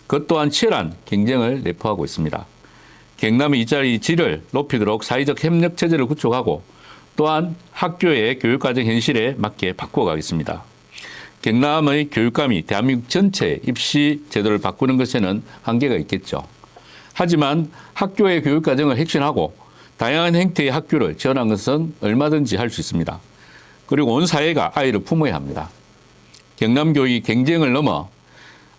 그것 또한 치열한 경쟁을 내포하고 있습니다. 경남의 일자리 질을 높이도록 사회적 협력 체제를 구축하고 또한 학교의 교육과정 현실에 맞게 바꿔가겠습니다. 경남의 교육감이 대한민국 전체 입시 제도를 바꾸는 것에는 한계가 있겠죠. 하지만 학교의 교육과정을 혁신하고 다양한 형태의 학교를 지원한 것은 얼마든지 할 수 있습니다. 그리고 온 사회가 아이를 품어야 합니다. 경남 교육이 경쟁을 넘어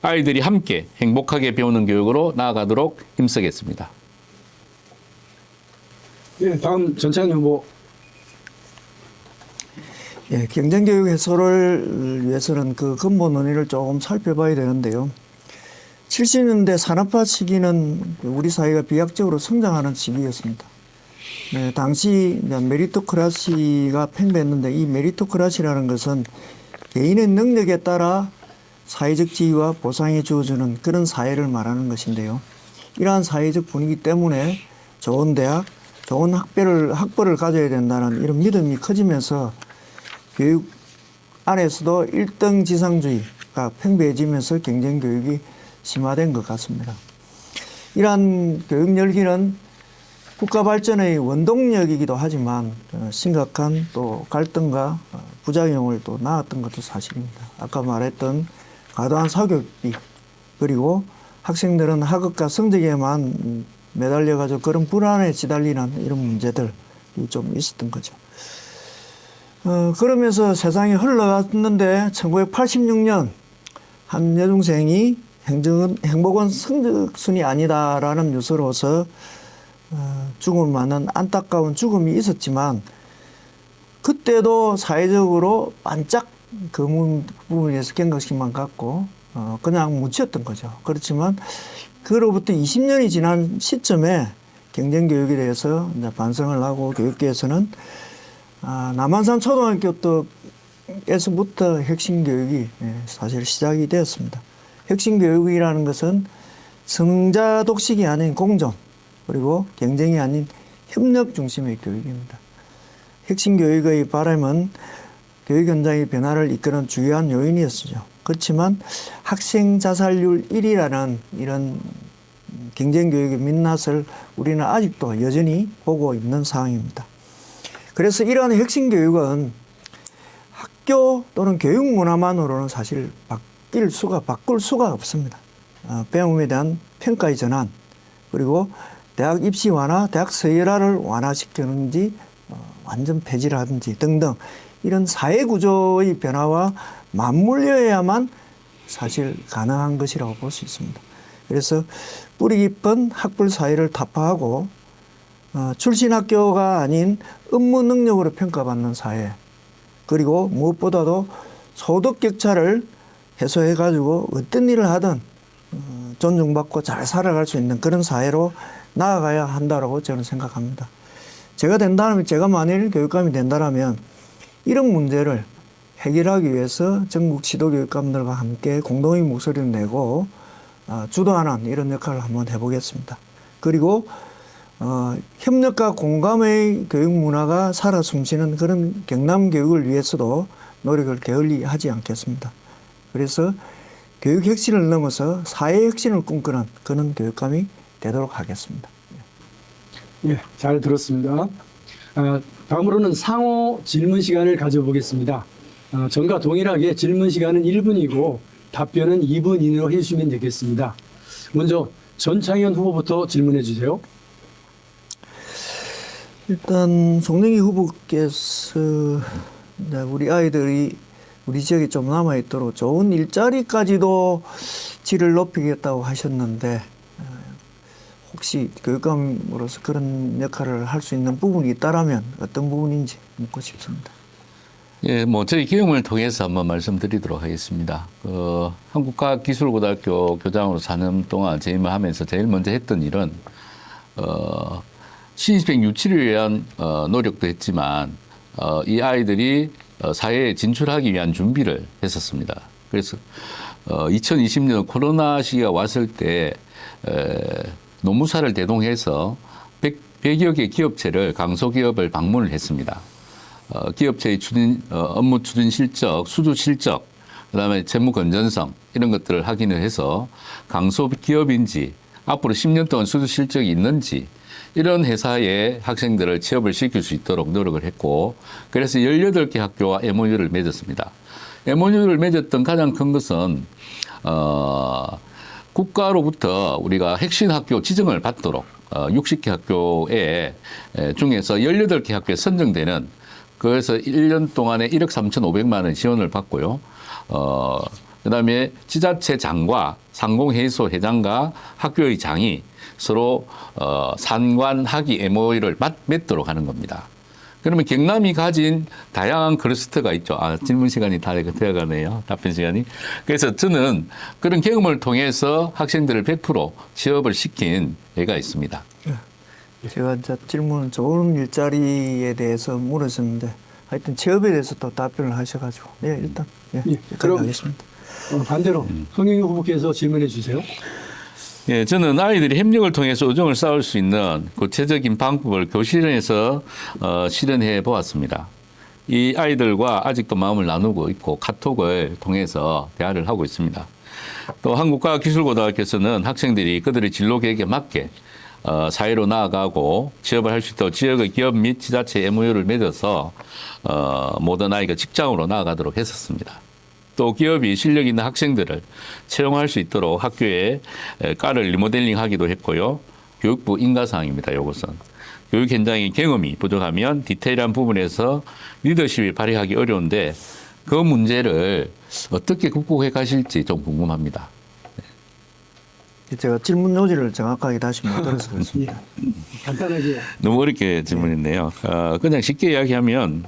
아이들이 함께 행복하게 배우는 교육으로 나아가도록 힘쓰겠습니다. 네, 다음 전창희 후보. 예, 경쟁교육 해소를 위해서는 그 근본 원인을 조금 살펴봐야 되는데요. 70년대 산업화 시기는 우리 사회가 비약적으로 성장하는 시기였습니다. 네, 당시 메리토크라시가 팽배했는데 이 메리토크라시라는 것은 개인의 능력에 따라 사회적 지위와 보상이 주어지는 그런 사회를 말하는 것인데요. 이러한 사회적 분위기 때문에 좋은 대학, 좋은 학벌을 가져야 된다는 이런 믿음이 커지면서 교육 안에서도 1등 지상주의가 팽배해지면서 경쟁교육이 심화된 것 같습니다. 이러한 교육 열기는 국가 발전의 원동력이기도 하지만 심각한 또 갈등과 부작용을 또 낳았던 것도 사실입니다. 아까 말했던 과도한 사교육비 그리고 학생들은 학업과 성적에만 매달려가지고 그런 불안에 시달리는 이런 문제들이 좀 있었던 거죠. 그러면서 세상이 흘러갔는데 1986년 한 여중생이 행복은 성적순이 아니다라는 뉴스로서 죽음을 맞는 안타까운 죽음이 있었지만 그때도 사회적으로 반짝 그 부분에서 경각심만 갖고 그냥 묻혔던 거죠. 그렇지만 그로부터 20년이 지난 시점에 경쟁교육에 대해서 이제 반성을 하고 교육계에서는 남한산 초등학교에서부터 혁신교육이 사실 시작이 되었습니다. 혁신교육이라는 것은 성자 독식이 아닌 공정 그리고 경쟁이 아닌 협력 중심의 교육입니다. 혁신교육의 바람은 교육 현장의 변화를 이끄는 주요한 요인이었죠. 그렇지만 학생 자살률 1위라는 이런 경쟁교육의 민낯을 우리는 아직도 여전히 보고 있는 상황입니다. 그래서 이러한 혁신교육은 학교 또는 교육 문화만으로는 사실 바꿀 수가 없습니다. 배움에 대한 평가의 전환, 그리고 대학 입시 완화, 대학 서열화를 완화시키는지 완전 폐지를 하든지 등등 이런 사회 구조의 변화와 맞물려야만 사실 가능한 것이라고 볼 수 있습니다. 그래서 뿌리 깊은 학벌 사회를 타파하고 출신 학교가 아닌 업무 능력으로 평가받는 사회, 그리고 무엇보다도 소득 격차를 해소해 가지고 어떤 일을 하든 존중받고 잘 살아갈 수 있는 그런 사회로 나아가야 한다고 저는 생각합니다. 제가 만일 교육감이 된다면 이런 문제를 해결하기 위해서 전국 지도교육감들과 함께 공동의 목소리를 내고 주도하는 이런 역할을 한번 해보겠습니다. 그리고 협력과 공감의 교육 문화가 살아 숨쉬는 그런 경남 교육을 위해서도 노력을 게을리 하지 않겠습니다. 그래서 교육 혁신을 넘어서 사회 혁신을 꿈꾸는 그런 교육감이 되도록 하겠습니다. 예, 잘 들었습니다. 다음으로는 상호 질문 시간을 가져보겠습니다. 전과 동일하게 질문 시간은 1분이고 답변은 2분 이내로 해주시면 되겠습니다. 먼저 전창현 후보부터 질문해 주세요. 일단 송영기 후보께서 우리 아이들이 우리 지역에 좀 남아있도록 좋은 일자리까지도 질을 높이겠다고 하셨는데 혹시 교육감으로서 그런 역할을 할 수 있는 부분이 있다라면 어떤 부분인지 묻고 싶습니다. 예, 저희 경험을 통해서 한번 말씀드리도록 하겠습니다. 한국과학기술고등학교 교장으로 4년 동안 재임을 하면서 제일 먼저 했던 일은 신입생 유치를 위한 노력도 했지만 이 아이들이 사회에 진출하기 위한 준비를 했었습니다. 그래서 2020년 코로나 시기가 왔을 때 노무사를 대동해서 100여 개 기업체를 강소기업을 방문을 했습니다. 기업체의 업무 추진 실적, 수주 실적, 그다음에 재무 건전성 이런 것들을 확인을 해서 강소기업인지 앞으로 10년 동안 수주 실적이 있는지 이런 회사에 학생들을 취업을 시킬 수 있도록 노력을 했고 그래서 18개 학교와 MOU를 맺었습니다. MOU를 맺었던 가장 큰 것은 국가로부터 우리가 핵심학교 지정을 받도록 60개 학교에 중에서 18개 학교에 선정되는 그래서 1년 동안에 1억 3,500만 원 지원을 받고요. 그다음에 지자체장과 상공회의소 회장과 학교의 장이 서로 상관학위 MOU를 맺도록 하는 겁니다. 그러면 경남이 가진 다양한 클러스터가 있죠. 질문 시간이 다 되어가네요. 답변 시간이. 그래서 저는 그런 경험을 통해서 학생들을 100% 취업을 시킨 예가 있습니다. 제가 이제 질문은 좋은 일자리에 대해서 물으셨는데 하여튼 취업에 대해서 또 답변을 하셔가지고 일단 그럼 하겠습니다. 반대로 송영기 후보께서 질문해 주세요. 예, 저는 아이들이 협력을 통해서 우정을 쌓을 수 있는 구체적인 방법을 교실에서 실현해 보았습니다. 이 아이들과 아직도 마음을 나누고 있고 카톡을 통해서 대화를 하고 있습니다. 또 한국과학기술고등학교에서는 학생들이 그들의 진로 계획에 맞게 사회로 나아가고 취업을 할 수 있도록 지역의 기업 및 지자체 MOU를 맺어서 모든 아이가 직장으로 나아가도록 했었습니다. 또 기업이 실력 있는 학생들을 채용할 수 있도록 학교에 과를 리모델링하기도 했고요. 교육부 인가사항입니다. 이것은. 교육 현장의 경험이 부족하면 디테일한 부분에서 리더십이 발휘하기 어려운데 그 문제를 어떻게 극복해 가실지 좀 궁금합니다. 제가 질문 요지를 정확하게 다시 못 들어서 그렇습니다. 간단하게. 너무 어렵게 질문했네요. 그냥 쉽게 이야기하면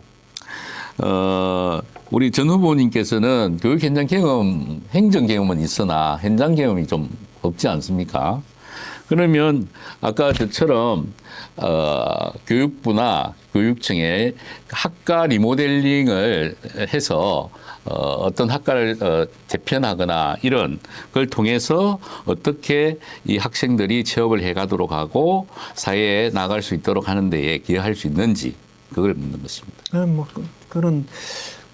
우리 전 후보님께서는 교육 현장 경험, 행정 경험은 있으나 현장 경험이 좀 없지 않습니까? 그러면 아까 저처럼 교육부나 교육청에 학과 리모델링을 해서 어떤 학과를 재편하거나 이런 걸 통해서 어떻게 이 학생들이 취업을 해가도록 하고 사회에 나갈 수 있도록 하는 데에 기여할 수 있는지 그걸 묻는 것입니다. 뭐 그런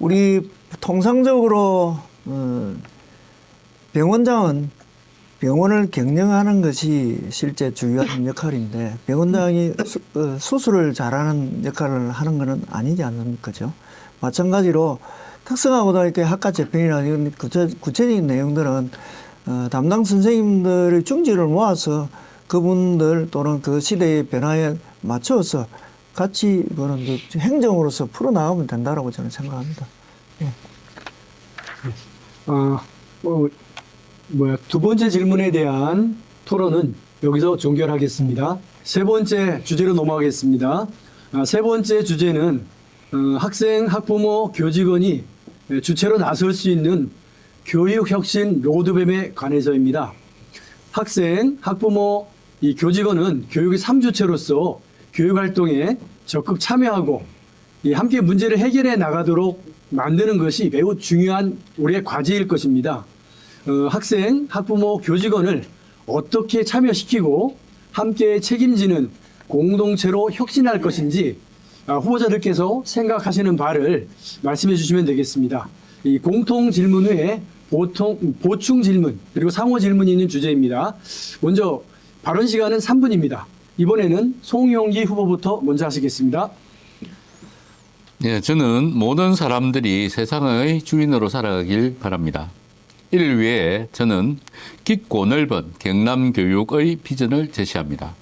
우리 통상적으로 병원장은 병원을 경영하는 것이 실제 주요한 역할인데 병원장이 수술을 잘하는 역할을 하는 것은 아니지 않습니까? 그죠? 마찬가지로 특성화고등학교 학과 재편이나 이런 구체적인 내용들은 담당 선생님들의 중지를 모아서 그분들 또는 그 시대의 변화에 맞춰서 같이 그런 그 행정으로서 풀어나가면 된다라고 저는 생각합니다. 예. 두 번째 질문에 대한 토론은 여기서 종결하겠습니다. 세 번째 주제로 넘어가겠습니다. 세 번째 주제는 학생, 학부모, 교직원이 주체로 나설 수 있는 교육혁신 로드맵에 관해서입니다. 학생, 학부모, 이 교직원은 교육의 3주체로서 교육활동에 적극 참여하고 함께 문제를 해결해 나가도록 만드는 것이 매우 중요한 우리의 과제일 것입니다. 학생, 학부모, 교직원을 어떻게 참여시키고 함께 책임지는 공동체로 혁신할 것인지 후보자들께서 생각하시는 바를 말씀해 주시면 되겠습니다. 이 공통 질문 외에 보충 질문 그리고 상호 질문이 있는 주제입니다. 먼저 발언 시간은 3분입니다. 이번에는 송영기 후보부터 먼저 하시겠습니다. 네, 저는 모든 사람들이 세상의 주인으로 살아가길 바랍니다. 이를 위해 저는 깊고 넓은 경남 교육의 비전을 제시합니다.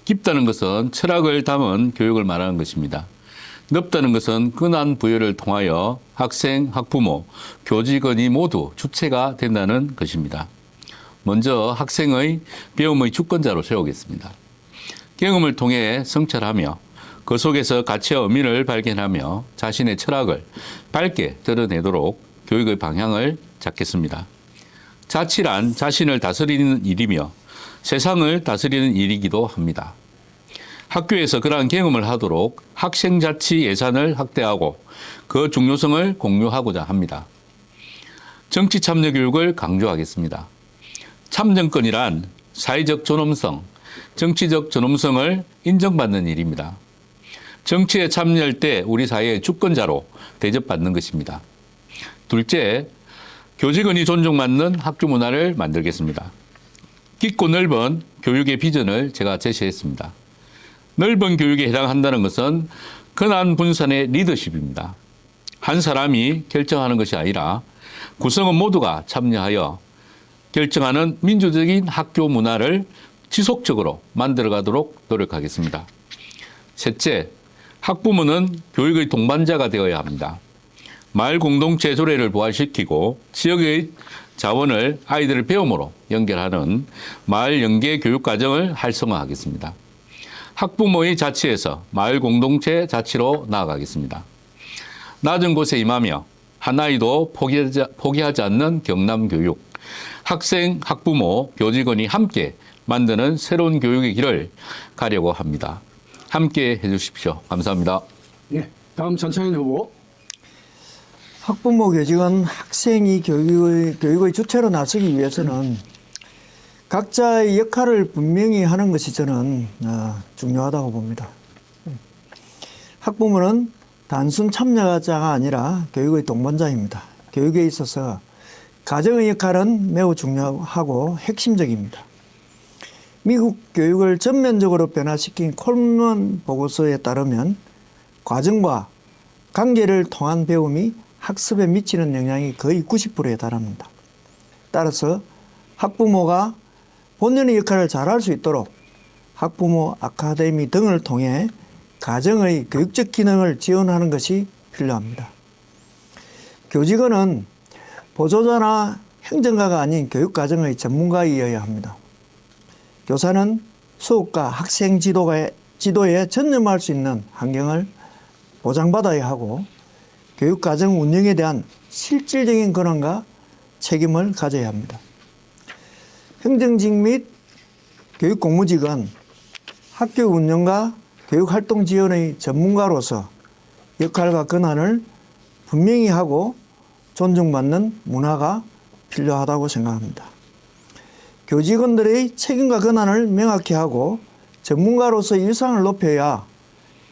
깊다는 것은 철학을 담은 교육을 말하는 것입니다. 넓다는 것은 근한 부여를 통하여 학생, 학부모, 교직원이 모두 주체가 된다는 것입니다. 먼저 학생의 배움의 주권자로 세우겠습니다. 경험을 통해 성찰하며 그 속에서 가치와 의미를 발견하며 자신의 철학을 밝게 드러내도록 교육의 방향을 잡겠습니다. 자치란 자신을 다스리는 일이며 세상을 다스리는 일이기도 합니다. 학교에서 그러한 경험을 하도록 학생자치 예산을 확대하고 그 중요성을 공유하고자 합니다. 정치 참여 교육을 강조하겠습니다. 참정권이란 사회적 존엄성, 정치적 존엄성을 인정받는 일입니다. 정치에 참여할 때 우리 사회의 주권자로 대접받는 것입니다. 둘째, 교직원이 존중받는 학교 문화를 만들겠습니다. 깊고 넓은 교육의 비전을 제가 제시했습니다. 넓은 교육에 해당한다는 것은 근한 분산의 리더십입니다. 한 사람이 결정하는 것이 아니라 구성원 모두가 참여하여 결정하는 민주적인 학교 문화를 지속적으로 만들어가도록 노력하겠습니다. 셋째, 학부모는 교육의 동반자가 되어야 합니다. 마을 공동체 조례를 부활시키고 지역의 자원을 아이들의 배움으로 연결하는 마을 연계 교육 과정을 활성화하겠습니다. 학부모의 자치에서 마을 공동체 자치로 나아가겠습니다. 낮은 곳에 임하며 한 아이도 포기하지 않는 경남 교육, 학생, 학부모, 교직원이 함께 만드는 새로운 교육의 길을 가려고 합니다. 함께 해주십시오. 감사합니다. 예, 다음 전창현 후보. 학부모, 교직원, 학생이 교육의 주체로 나서기 위해서는 각자의 역할을 분명히 하는 것이 저는 중요하다고 봅니다. 학부모는 단순 참여자가 아니라 교육의 동반자입니다. 교육에 있어서 가정의 역할은 매우 중요하고 핵심적입니다. 미국 교육을 전면적으로 변화시킨 콜먼 보고서에 따르면 과정과 관계를 통한 배움이 학습에 미치는 영향이 거의 90%에 달합니다. 따라서 학부모가 본연의 역할을 잘할 수 있도록 학부모 아카데미 등을 통해 가정의 교육적 기능을 지원하는 것이 필요합니다. 교직원은 보조자나 행정가가 아닌 교육과정의 전문가이어야 합니다. 교사는 수업과 학생 지도에 전념할 수 있는 환경을 보장받아야 하고 교육과정 운영에 대한 실질적인 권한과 책임을 가져야 합니다. 행정직 및 교육공무직은 학교 운영과 교육활동 지원의 전문가로서 역할과 권한을 분명히 하고 존중받는 문화가 필요하다고 생각합니다. 교직원들의 책임과 권한을 명확히 하고 전문가로서 일상을 높여야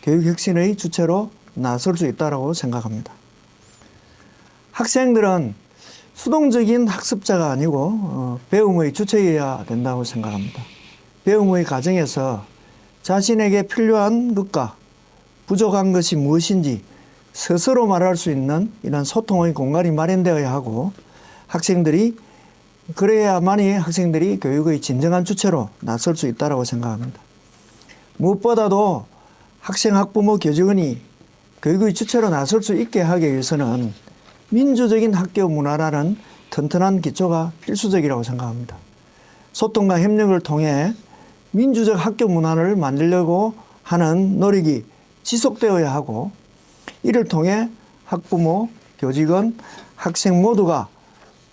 교육혁신의 주체로 나설 수 있다고 생각합니다. 학생들은 수동적인 학습자가 아니고 배움의 주체여야 된다고 생각합니다. 배움의 과정에서 자신에게 필요한 것과 부족한 것이 무엇인지 스스로 말할 수 있는 이런 소통의 공간이 마련되어야 하고 학생들이 그래야만이 학생들이 교육의 진정한 주체로 나설 수 있다고 생각합니다. 무엇보다도 학생, 학부모, 교직원이 교육의 주체로 나설 수 있게 하기 위해서는 민주적인 학교 문화라는 튼튼한 기초가 필수적이라고 생각합니다. 소통과 협력을 통해 민주적 학교 문화를 만들려고 하는 노력이 지속되어야 하고 이를 통해 학부모, 교직원, 학생 모두가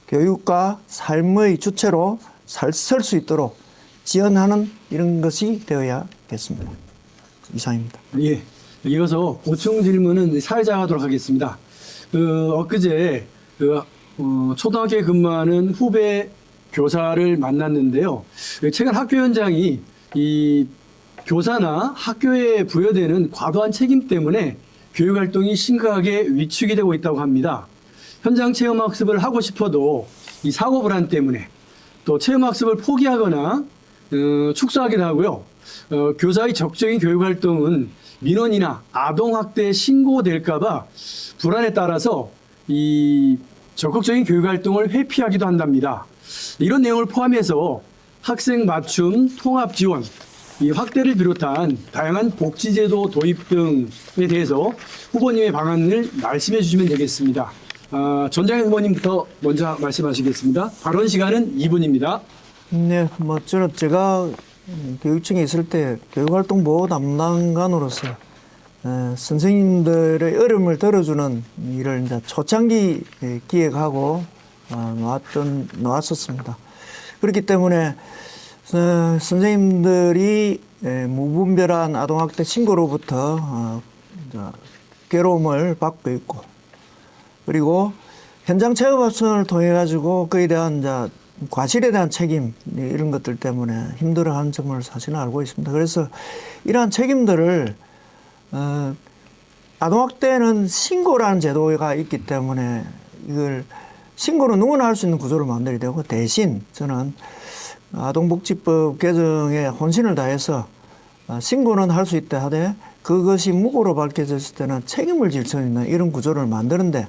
교육과 삶의 주체로 설 수 있도록 지원하는 이런 것이 되어야겠습니다. 이상입니다. 예. 이어서 보충 질문은 사회자가 하도록 하겠습니다. 엊그제 초등학교에 근무하는 후배 교사를 만났는데요. 최근 학교 현장이 이 교사나 학교에 부여되는 과도한 책임 때문에 교육 활동이 심각하게 위축이 되고 있다고 합니다. 현장 체험 학습을 하고 싶어도 이 사고 불안 때문에 또 체험 학습을 포기하거나 축소하기도 하고요. 교사의 적극적인 교육 활동은 민원이나 아동 학대 신고될까봐 불안에 따라서 이 적극적인 교육 활동을 회피하기도 한답니다. 이런 내용을 포함해서 학생 맞춤 통합 지원, 이 확대를 비롯한 다양한 복지제도 도입 등에 대해서 후보님의 방안을 말씀해 주시면 되겠습니다. 전장현 후보님부터 먼저 말씀하시겠습니다. 발언 시간은 2분입니다. 네, 제가 교육청에 있을 때 교육활동 보호 담당관으로서 선생님들의 어려움을 들어주는 일을 이제 초창기 기획하고 놓았었습니다. 그렇기 때문에 선생님들이 무분별한 아동학대 신고로부터 괴로움을 받고 있고 그리고 현장 체험학습을 통해 가지고 그에 대한 과실에 대한 책임 이런 것들 때문에 힘들어하는 점을 사실은 알고 있습니다. 그래서 이러한 책임들을 아동학대는 신고라는 제도가 있기 때문에 이걸 신고는 누구나 할 수 있는 구조를 만들어야 되고 대신 저는 아동복지법 개정에 혼신을 다해서 신고는 할 수 있다 하되 그것이 무고로 밝혀졌을 때는 책임을 질 수 있는 이런 구조를 만드는데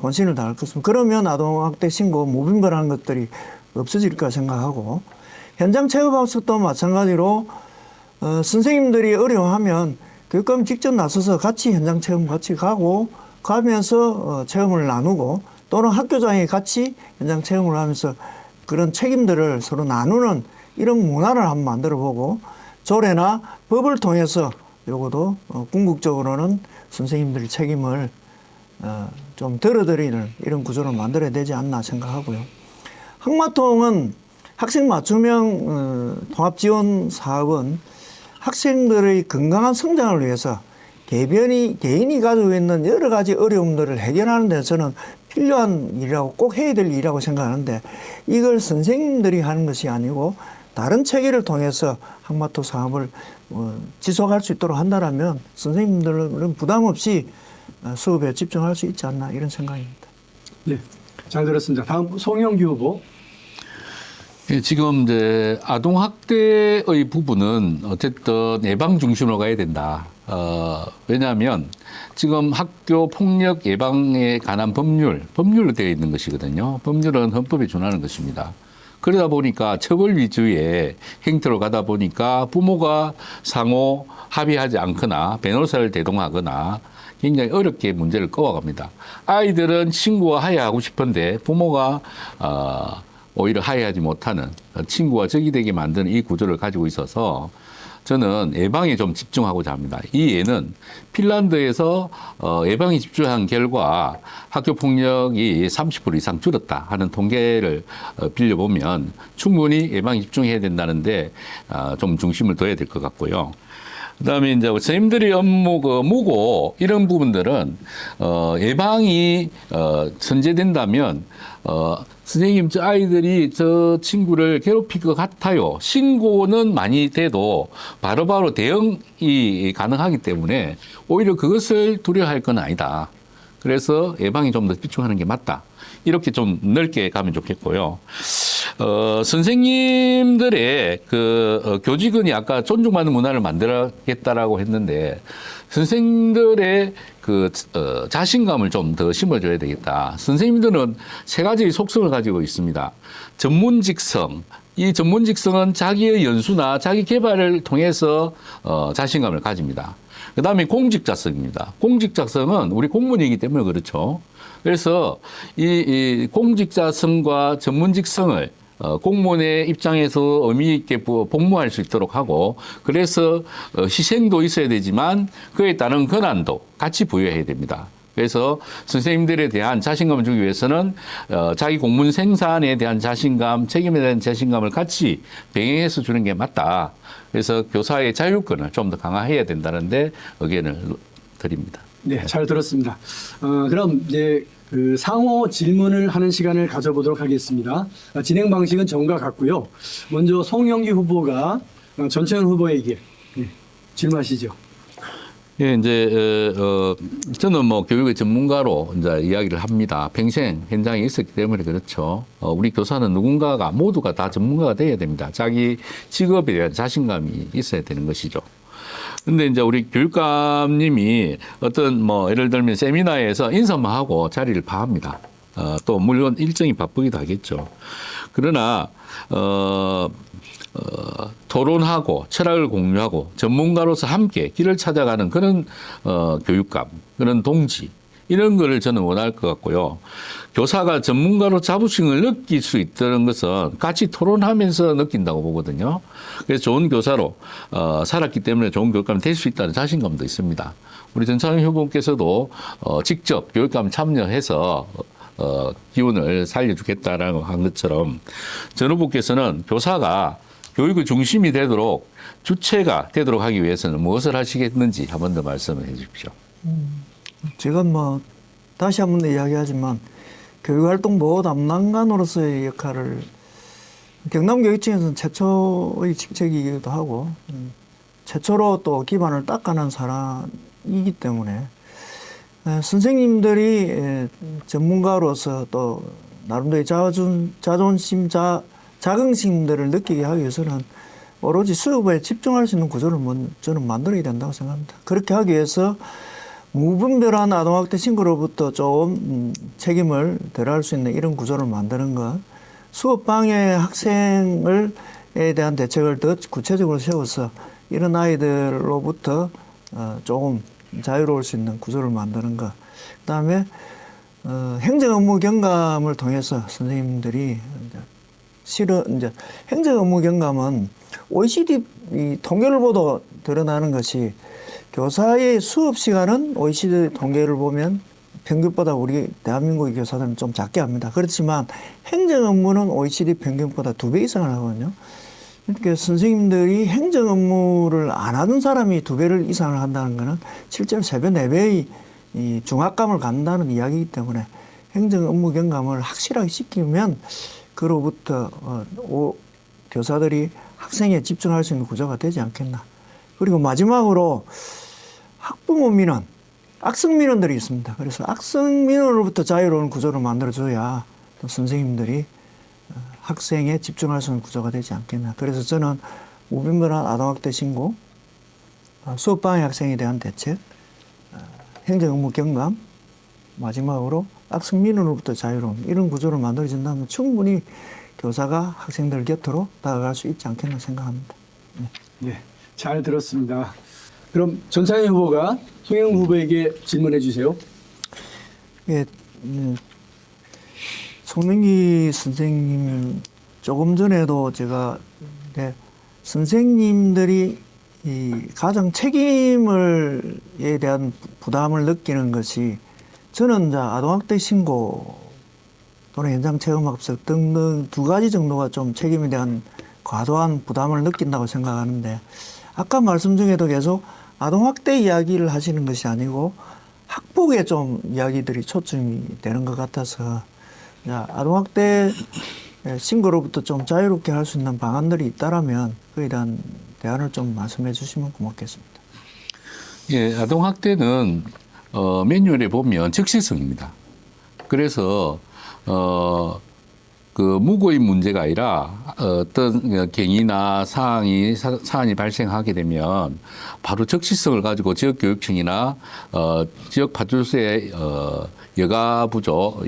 혼신을 다할 것입니다. 그러면 아동학대 신고 무분별한 것들이 없어질까 생각하고 현장 체험학습도 마찬가지로 선생님들이 어려워하면 교육감 직접 나서서 같이 현장 체험 같이 가면서 체험을 나누고 또는 학교장이 같이 현장 체험을 하면서 그런 책임들을 서로 나누는 이런 문화를 한번 만들어보고 조례나 법을 통해서 요것도 궁극적으로는 선생님들의 책임을 좀 덜어드리는 이런 구조를 만들어야 되지 않나 생각하고요. 학마통은 학생 맞춤형 통합지원 사업은 학생들의 건강한 성장을 위해서 개인이 가지고 있는 여러 가지 어려움들을 해결하는 데 저는 필요한 일이라고 꼭 해야 될 일이라고 생각하는데 이걸 선생님들이 하는 것이 아니고 다른 체계를 통해서 학마통 사업을 지속할 수 있도록 한다면 선생님들은 부담 없이 수업에 집중할 수 있지 않나 이런 생각입니다. 네, 잘 들었습니다. 다음 송영규 후보. 예, 지금 이제 아동 학대의 부분은 어쨌든 예방 중심으로 가야 된다. 왜냐하면 지금 학교 폭력 예방에 관한 법률로 되어 있는 것이거든요. 법률은 헌법에 준하는 것입니다. 그러다 보니까 처벌 위주의 행태로 가다 보니까 부모가 상호 합의하지 않거나 변호사를 대동하거나 굉장히 어렵게 문제를 꺼와갑니다. 아이들은 친구와 화해하고 싶은데 부모가 오히려 화해하지 못하는 친구와 적이 되게 만드는 이 구조를 가지고 있어서 저는 예방에 좀 집중하고자 합니다. 이 예는 핀란드에서 예방에 집중한 결과 학교 폭력이 30% 이상 줄었다 하는 통계를 빌려보면 충분히 예방에 집중해야 된다는데 좀 중심을 둬야 될 것 같고요. 그다음에 이제 선생님들의 업무 무고 이런 부분들은 예방이 선제된다면 선생님 저 아이들이 저 친구를 괴롭힐 것 같아요. 신고는 많이 돼도 바로바로 대응이 가능하기 때문에 오히려 그것을 두려워할 건 아니다. 그래서 예방이 좀 더 집중하는 게 맞다. 이렇게 좀 넓게 가면 좋겠고요. 선생님들의 교직원이 아까 존중받는 문화를 만들어야겠다라고 했는데 선생님들의 자신감을 좀 더 심어줘야 되겠다. 선생님들은 세 가지의 속성을 가지고 있습니다. 전문직성. 이 전문직성은 자기의 연수나 자기 개발을 통해서 자신감을 가집니다. 그 다음에 공직자성입니다. 공직자성은 우리 공무원이기 때문에 그렇죠. 그래서 이 공직자성과 전문직성을 공무원의 입장에서 의미 있게 복무할 수 있도록 하고 그래서 희생도 있어야 되지만 그에 따른 권한도 같이 부여해야 됩니다. 그래서 선생님들에 대한 자신감을 주기 위해서는 자기 공문 생산에 대한 자신감, 책임에 대한 자신감을 같이 병행해서 주는 게 맞다. 그래서 교사의 자율권을 좀 더 강화해야 된다는데 의견을 드립니다. 네, 잘 들었습니다. 그럼 이제 상호 질문을 하는 시간을 가져보도록 하겠습니다. 진행 방식은 전과 같고요. 먼저 송영기 후보가 전채현 후보에게 질문하시죠. 예, 이제 저는 뭐 교육의 전문가로 이제 이야기를 합니다. 평생 현장에 있었기 때문에 그렇죠. 우리 교사는 누군가가 모두가 다 전문가가 돼야 됩니다. 자기 직업에 대한 자신감이 있어야 되는 것이죠. 근데 이제 우리 교육감님이 어떤 뭐 예를 들면 세미나에서 인사만 하고 자리를 파합니다. 또 물론 일정이 바쁘기도 하겠죠. 그러나 토론하고 철학을 공유하고 전문가로서 함께 길을 찾아가는 그런 교육감, 그런 동지 이런 거를 저는 원할 것 같고요. 교사가 전문가로 자부심을 느낄 수 있다는 것은 같이 토론하면서 느낀다고 보거든요. 그래서 좋은 교사로 살았기 때문에 좋은 교육감이 될 수 있다는 자신감도 있습니다. 우리 전창희 후보께서도 직접 교육감 참여해서 기운을 살려주겠다라고 한 것처럼 전 후보께서는 교사가 교육의 중심이 되도록 주체가 되도록 하기 위해서는 무엇을 하시겠는지 한 번 더 말씀을 해 주십시오. 제가 뭐 다시 한 번 이야기하지만 교육활동 보호 담당관으로서의 역할을 경남교육청에서는 최초의 직책이기도 하고 최초로 또 기반을 닦아낸 사람이기 때문에 선생님들이 전문가로서 또 나름대로 자존심, 자긍심들을 느끼게 하기 위해서는 오로지 수업에 집중할 수 있는 구조를 저는 만들어야 된다고 생각합니다. 그렇게 하기 위해서 무분별한 아동학대 신고로부터 좀 책임을 덜할 수 있는 이런 구조를 만드는 것, 수업 방해 학생에 대한 대책을 더 구체적으로 세워서 이런 아이들로부터 조금 자유로울 수 있는 구조를 만드는 것, 그다음에 행정 업무 경감을 통해서 선생님들이 실은 이제 행정 업무 경감은 OECD 통계를 보도 드러나는 것이 교사의 수업 시간은 OECD 통계를 보면 평균보다 우리 대한민국의 교사들은 좀 작게 합니다. 그렇지만 행정 업무는 OECD 평균보다 2배 이상을 하거든요. 그러니까 선생님들이 행정 업무를 안 하는 사람이 2배 이상을 한다는 것은 실제로 3배, 4배의 이 중압감을 갖는다는 이야기이기 때문에 행정 업무 경감을 확실하게 시키면 그로부터 교사들이 학생에 집중할 수 있는 구조가 되지 않겠나. 그리고 마지막으로 학부모 민원, 악성 민원들이 있습니다. 그래서 악성 민원으로부터 자유로운 구조를 만들어줘야 또 선생님들이 학생에 집중할 수 있는 구조가 되지 않겠나. 그래서 저는 무분별한 아동학대 신고, 수업방해 학생에 대한 대책, 행정 업무 경감, 마지막으로 악성 민원으로부터 자유로운 이런 구조를 만들어진다면 충분히 교사가 학생들 곁으로 다가갈 수 있지 않겠나 생각합니다. 네, 잘 들었습니다. 그럼 전창현 후보가 송영 후보에게 질문해 주세요. 예, 송명기 선생님 조금 전에도 제가 선생님들이 이 가장 책임에 대한 부담을 느끼는 것이 저는 아동학대 신고 또는 현장 체험학습 등등 두 가지 정도가 좀 책임에 대한 과도한 부담을 느낀다고 생각하는데 아까 말씀 중에도 계속 아동학대 이야기를 하시는 것이 아니고 학폭에 좀 이야기들이 초점이 되는 것 같아서 아동학대 신고로부터 좀 자유롭게 할 수 있는 방안들이 있다라면 그에 대한 대안을 좀 말씀해 주시면 고맙겠습니다. 예, 아동학대는 매뉴얼에 보면 적시성입니다. 그래서 그 무고인 문제가 아니라 어떤 경위나 사안이 발생하게 되면 바로 적시성을 가지고 지역교육청이나 지역 파출소의 여가부죠,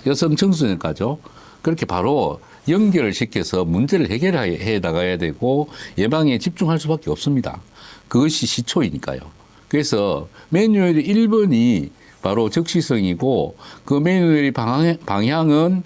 여성 청소년과죠. 그렇게 바로 연결을 시켜서 문제를 해결해 나가야 되고 예방에 집중할 수밖에 없습니다. 그것이 시초이니까요. 그래서 매뉴얼의 1번이 바로 적시성이고 그 매뉴얼의 방향은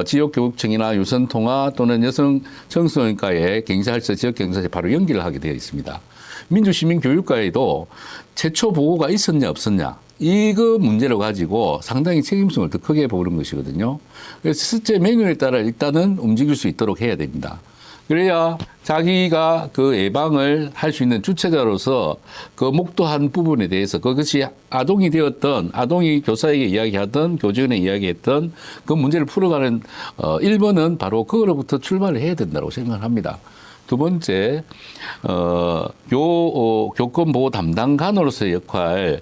지역교육청이나 유선통화 또는 여성 청소년과의 경찰서, 지역경찰서에 바로 연결을 하게 되어 있습니다. 민주시민교육과에도 최초 보고가 있었냐 없었냐 이거 문제를 가지고 상당히 책임성을 더 크게 보는 것이거든요. 그래서 실제 매뉴얼에 따라 일단은 움직일 수 있도록 해야 됩니다. 그래야 자기가 그 예방을 할 수 있는 주체자로서 그 목도한 부분에 대해서 그것이 아동이 되었던, 아동이 교사에게 이야기하던, 교직원에 이야기했던 그 문제를 풀어가는 1번은 바로 그거로부터 출발을 해야 된다고 생각합니다. 두 번째, 교권보호 담당관으로서의 역할,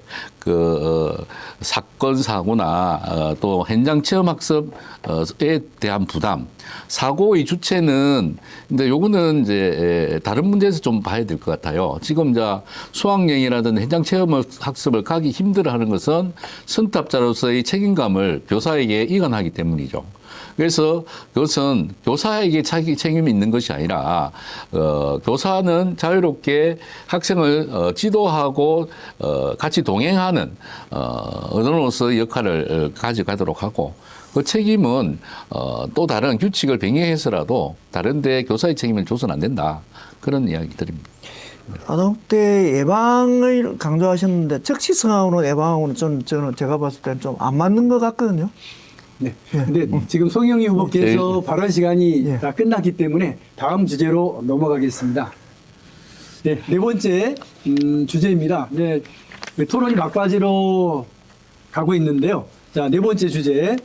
사건 사고나 또 현장 체험 학습에 대한 부담, 사고의 주체는 근데 요거는 이제 다른 문제에서 좀 봐야 될 것 같아요. 지금 수학여행이라든 현장 체험 학습을 가기 힘들어하는 것은 선탑자로서의 책임감을 교사에게 이관하기 때문이죠. 그래서 그것은 교사에게 자기 책임이 있는 것이 아니라 교사는 자유롭게 학생을 지도하고 같이 동행하는 언어로서의 역할을 가져가도록 하고 그 책임은 또 다른 규칙을 병행해서라도 다른 데 교사의 책임을 줘서는 안 된다. 그런 이야기 드립니다. 아동학대 예방을 강조하셨는데 적시성하고는 예방하고는 저는 제가 봤을 때는 좀 안 맞는 것 같거든요. 네. 근데 지금 송영희 후보께서 발언 시간이 다 끝났기 때문에 다음 주제로 넘어가겠습니다. 네, 네 번째 주제입니다. 네, 토론이 막바지로 가고 있는데요. 자, 네 번째 주제,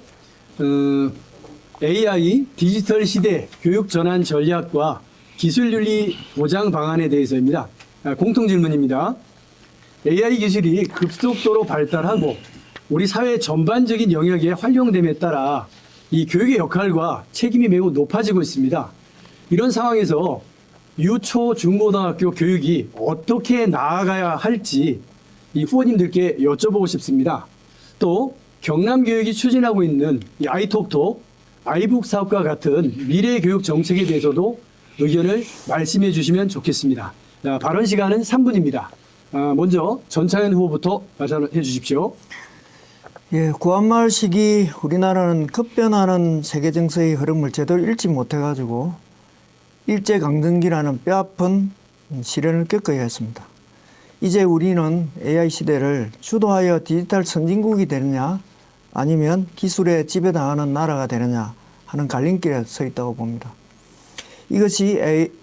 AI 디지털 시대 교육 전환 전략과 기술윤리 보장 방안에 대해서입니다. 공통 질문입니다. AI 기술이 급속도로 발달하고 우리 사회 전반적인 영역에 활용됨에 따라 이 교육의 역할과 책임이 매우 높아지고 있습니다. 이런 상황에서 유초, 중고등학교 교육이 어떻게 나아가야 할지 이 후보님들께 여쭤보고 싶습니다. 또 경남교육이 추진하고 있는 이 아이톡톡, 아이북 사업과 같은 미래 교육 정책에 대해서도 의견을 말씀해 주시면 좋겠습니다. 자, 발언 시간은 3분입니다. 먼저 전창현 후보부터 말씀해 주십시오. 예, 구한말 시기 우리나라는 급변하는 세계 정세의 흐름을 제대로 읽지 못해가지고 일제강점기라는 뼈아픈 시련을 겪어야 했습니다. 이제 우리는 AI 시대를 주도하여 디지털 선진국이 되느냐 아니면 기술에 지배당하는 나라가 되느냐 하는 갈림길에 서 있다고 봅니다. 이것이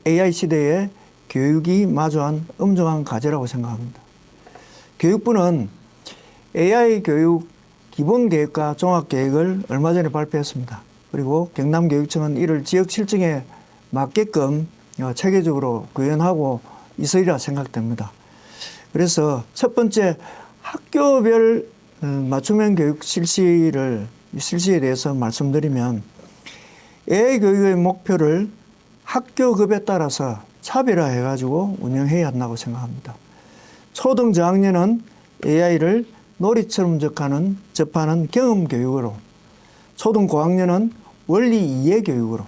AI 시대에 교육이 마주한 엄중한 과제라고 생각합니다. 교육부는 AI 교육 기본계획과 종합계획을 얼마 전에 발표했습니다. 그리고 경남교육청은 이를 지역 실정에 맞게끔 체계적으로 구현하고 있으리라 생각됩니다. 그래서 첫 번째 학교별 맞춤형 교육 실시에 대해서 말씀드리면 AI 교육의 목표를 학교급에 따라서 차별화해가지고 운영해야 한다고 생각합니다. 초등 저학년은 AI를 놀이처럼 접하는 경험 교육으로, 초등 고학년은 원리 이해 교육으로,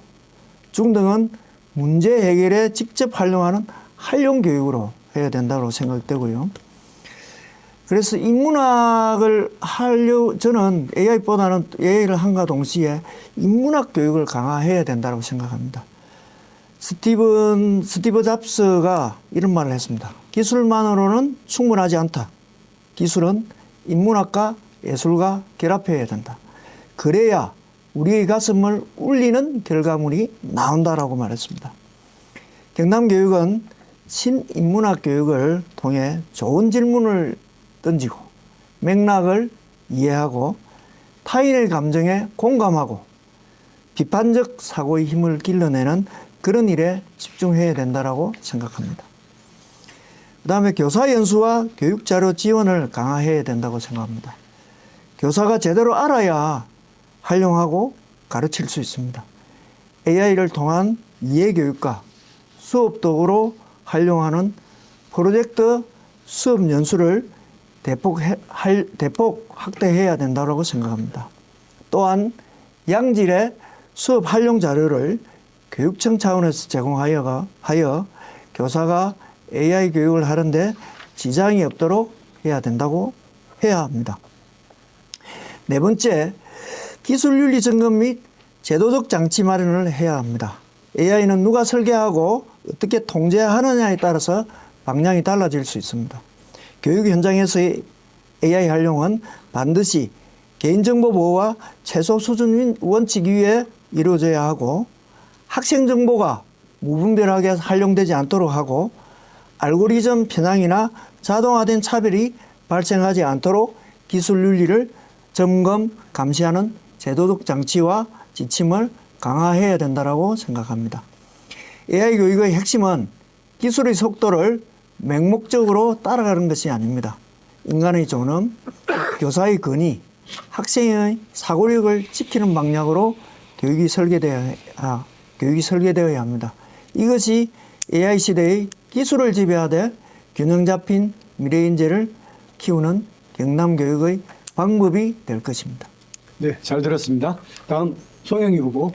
중등은 문제 해결에 직접 활용하는 활용 교육으로 해야 된다고 생각되고요. 그래서 인문학을 저는 AI를 한과 동시에 인문학 교육을 강화해야 된다고 생각합니다. 스티브 잡스가 이런 말을 했습니다. 기술만으로는 충분하지 않다. 기술은 인문학과 예술과 결합해야 된다. 그래야 우리의 가슴을 울리는 결과물이 나온다라고 말했습니다. 경남교육은 신인문학 교육을 통해 좋은 질문을 던지고 맥락을 이해하고 타인의 감정에 공감하고 비판적 사고의 힘을 길러내는 그런 일에 집중해야 된다고 생각합니다. 그다음에 교사 연수와 교육자료 지원을 강화해야 된다고 생각합니다. 교사가 제대로 알아야 활용하고 가르칠 수 있습니다. AI를 통한 이해교육과 수업 도구로 활용하는 프로젝트 수업 연수를 대폭 확대해야 된다고 생각합니다. 또한 양질의 수업 활용 자료를 교육청 차원에서 제공하여 교사가 AI 교육을 하는데 지장이 없도록 해야 합니다. 네 번째, 기술윤리 점검 및 제도적 장치 마련을 해야 합니다. AI는 누가 설계하고 어떻게 통제하느냐에 따라서 방향이 달라질 수 있습니다. 교육 현장에서의 AI 활용은 반드시 개인정보 보호와 최소 수준 원칙 위에 이루어져야 하고 학생 정보가 무분별하게 활용되지 않도록 하고 알고리즘 편향이나 자동화된 차별이 발생하지 않도록 기술 윤리를 점검, 감시하는 제도적 장치와 지침을 강화해야 된다고 생각합니다. AI 교육의 핵심은 기술의 속도를 맹목적으로 따라가는 것이 아닙니다. 인간의 존엄, 교사의 권위, 학생의 사고력을 지키는 방향으로 교육이 설계되어야 합니다. 이것이 AI 시대의 기술을 지배하되 균형 잡힌 미래 인재를 키우는 경남교육의 방법이 될 것입니다. 네, 잘 들었습니다. 다음 송영희 후보.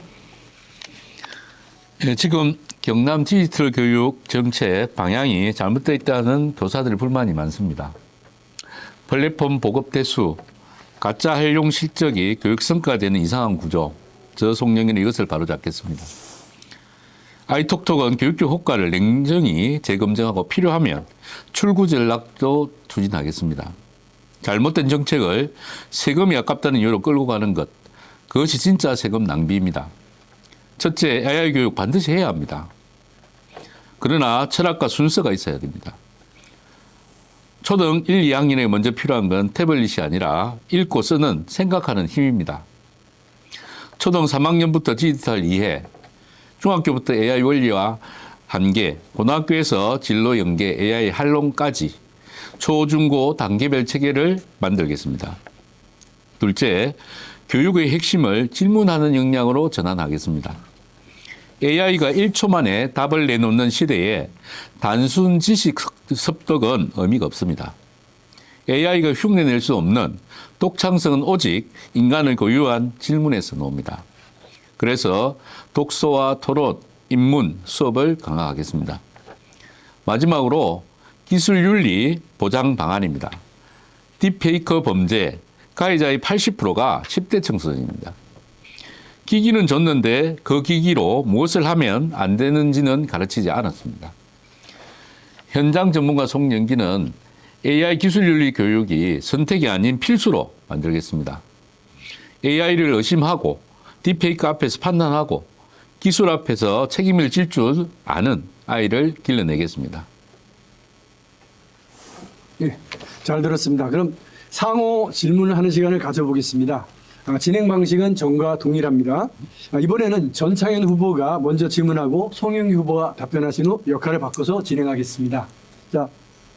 예, 지금 경남 디지털 교육 정책 방향이 잘못되어 있다는 교사들의 불만이 많습니다. 플랫폼 보급 대수, 가짜 활용 실적이 교육 성과되는 이상한 구조, 저 송영희는 이것을 바로잡겠습니다. 아이톡톡은 교육적 효과를 냉정히 재검증하고 필요하면 출구 전략도 추진하겠습니다. 잘못된 정책을 세금이 아깝다는 이유로 끌고 가는 것, 그것이 진짜 세금 낭비입니다. 첫째, AI 교육 반드시 해야 합니다. 그러나 철학과 순서가 있어야 됩니다. 초등 1, 2학년에 먼저 필요한 건 태블릿이 아니라 읽고 쓰는 생각하는 힘입니다. 초등 3학년부터 디지털 이해, 중학교부터 AI 원리와 한계, 고등학교에서 진로 연계 AI 활용까지 초, 중, 고 단계별 체계를 만들겠습니다. 둘째, 교육의 핵심을 질문하는 역량으로 전환하겠습니다. AI가 1초 만에 답을 내놓는 시대에 단순 지식 습득은 의미가 없습니다. AI가 흉내낼 수 없는 독창성은 오직 인간을 고유한 질문에서 나옵니다. 그래서 독서와 토론, 인문, 수업을 강화하겠습니다. 마지막으로 기술윤리 보장 방안입니다. 딥페이커 범죄, 가해자의 80%가 10대 청소년입니다. 기기는 줬는데 그 기기로 무엇을 하면 안 되는지는 가르치지 않았습니다. 현장 전문가 송영기는 AI 기술윤리 교육이 선택이 아닌 필수로 만들겠습니다. AI를 의심하고 딥페이크 앞에서 판단하고 기술 앞에서 책임을 질 줄 아는 아이를 길러내겠습니다. 예, 잘 들었습니다. 그럼 상호 질문을 하는 시간을 가져보겠습니다. 진행 방식은 전과 동일합니다. 이번에는 전창현 후보가 먼저 질문하고 송영희 후보가 답변하신 후 역할을 바꿔서 진행하겠습니다. 자,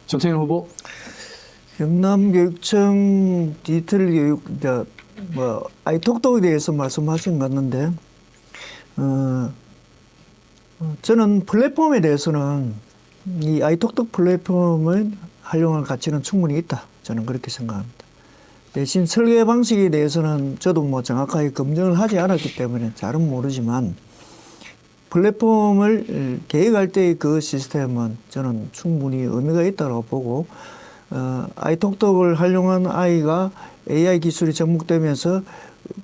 전창현 후보. 경남교육청 디지털 교육 아이톡톡에 대해서 말씀하신 것 같는데 저는 플랫폼에 대해서는 이 아이톡톡 플랫폼을 활용할 가치는 충분히 있다. 저는 그렇게 생각합니다. 대신 설계 방식에 대해서는 저도 정확하게 검증을 하지 않았기 때문에 잘은 모르지만 플랫폼을 계획할 때의 그 시스템은 저는 충분히 의미가 있다고 보고 아이톡톡을 활용한 아이가 AI 기술이 접목되면서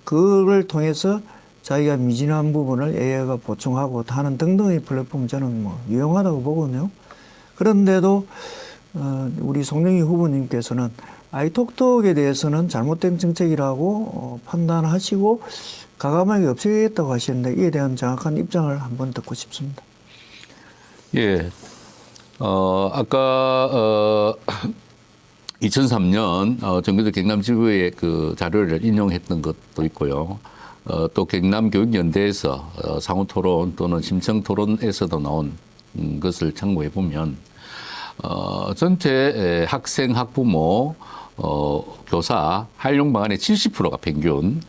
그걸 통해서 자기가 미진한 부분을 AI가 보충하고 하는 등등의 플랫폼 저는 뭐 유용하다고 보거든요. 그런데도 우리 송영희 후보님께서는 아이톡톡에 대해서는 잘못된 정책이라고 판단하시고 가감하게 없애겠다고 하시는데 이에 대한 정확한 입장을 한번 듣고 싶습니다. 예. 아까 2003년 정교조 경남지부의 그 자료를 인용했던 것도 있고요. 또 경남교육연대에서 상호토론 또는 심층토론에서도 나온 것을 참고해 보면 전체 학생, 학부모, 교사 활용 방안의 70%가 평균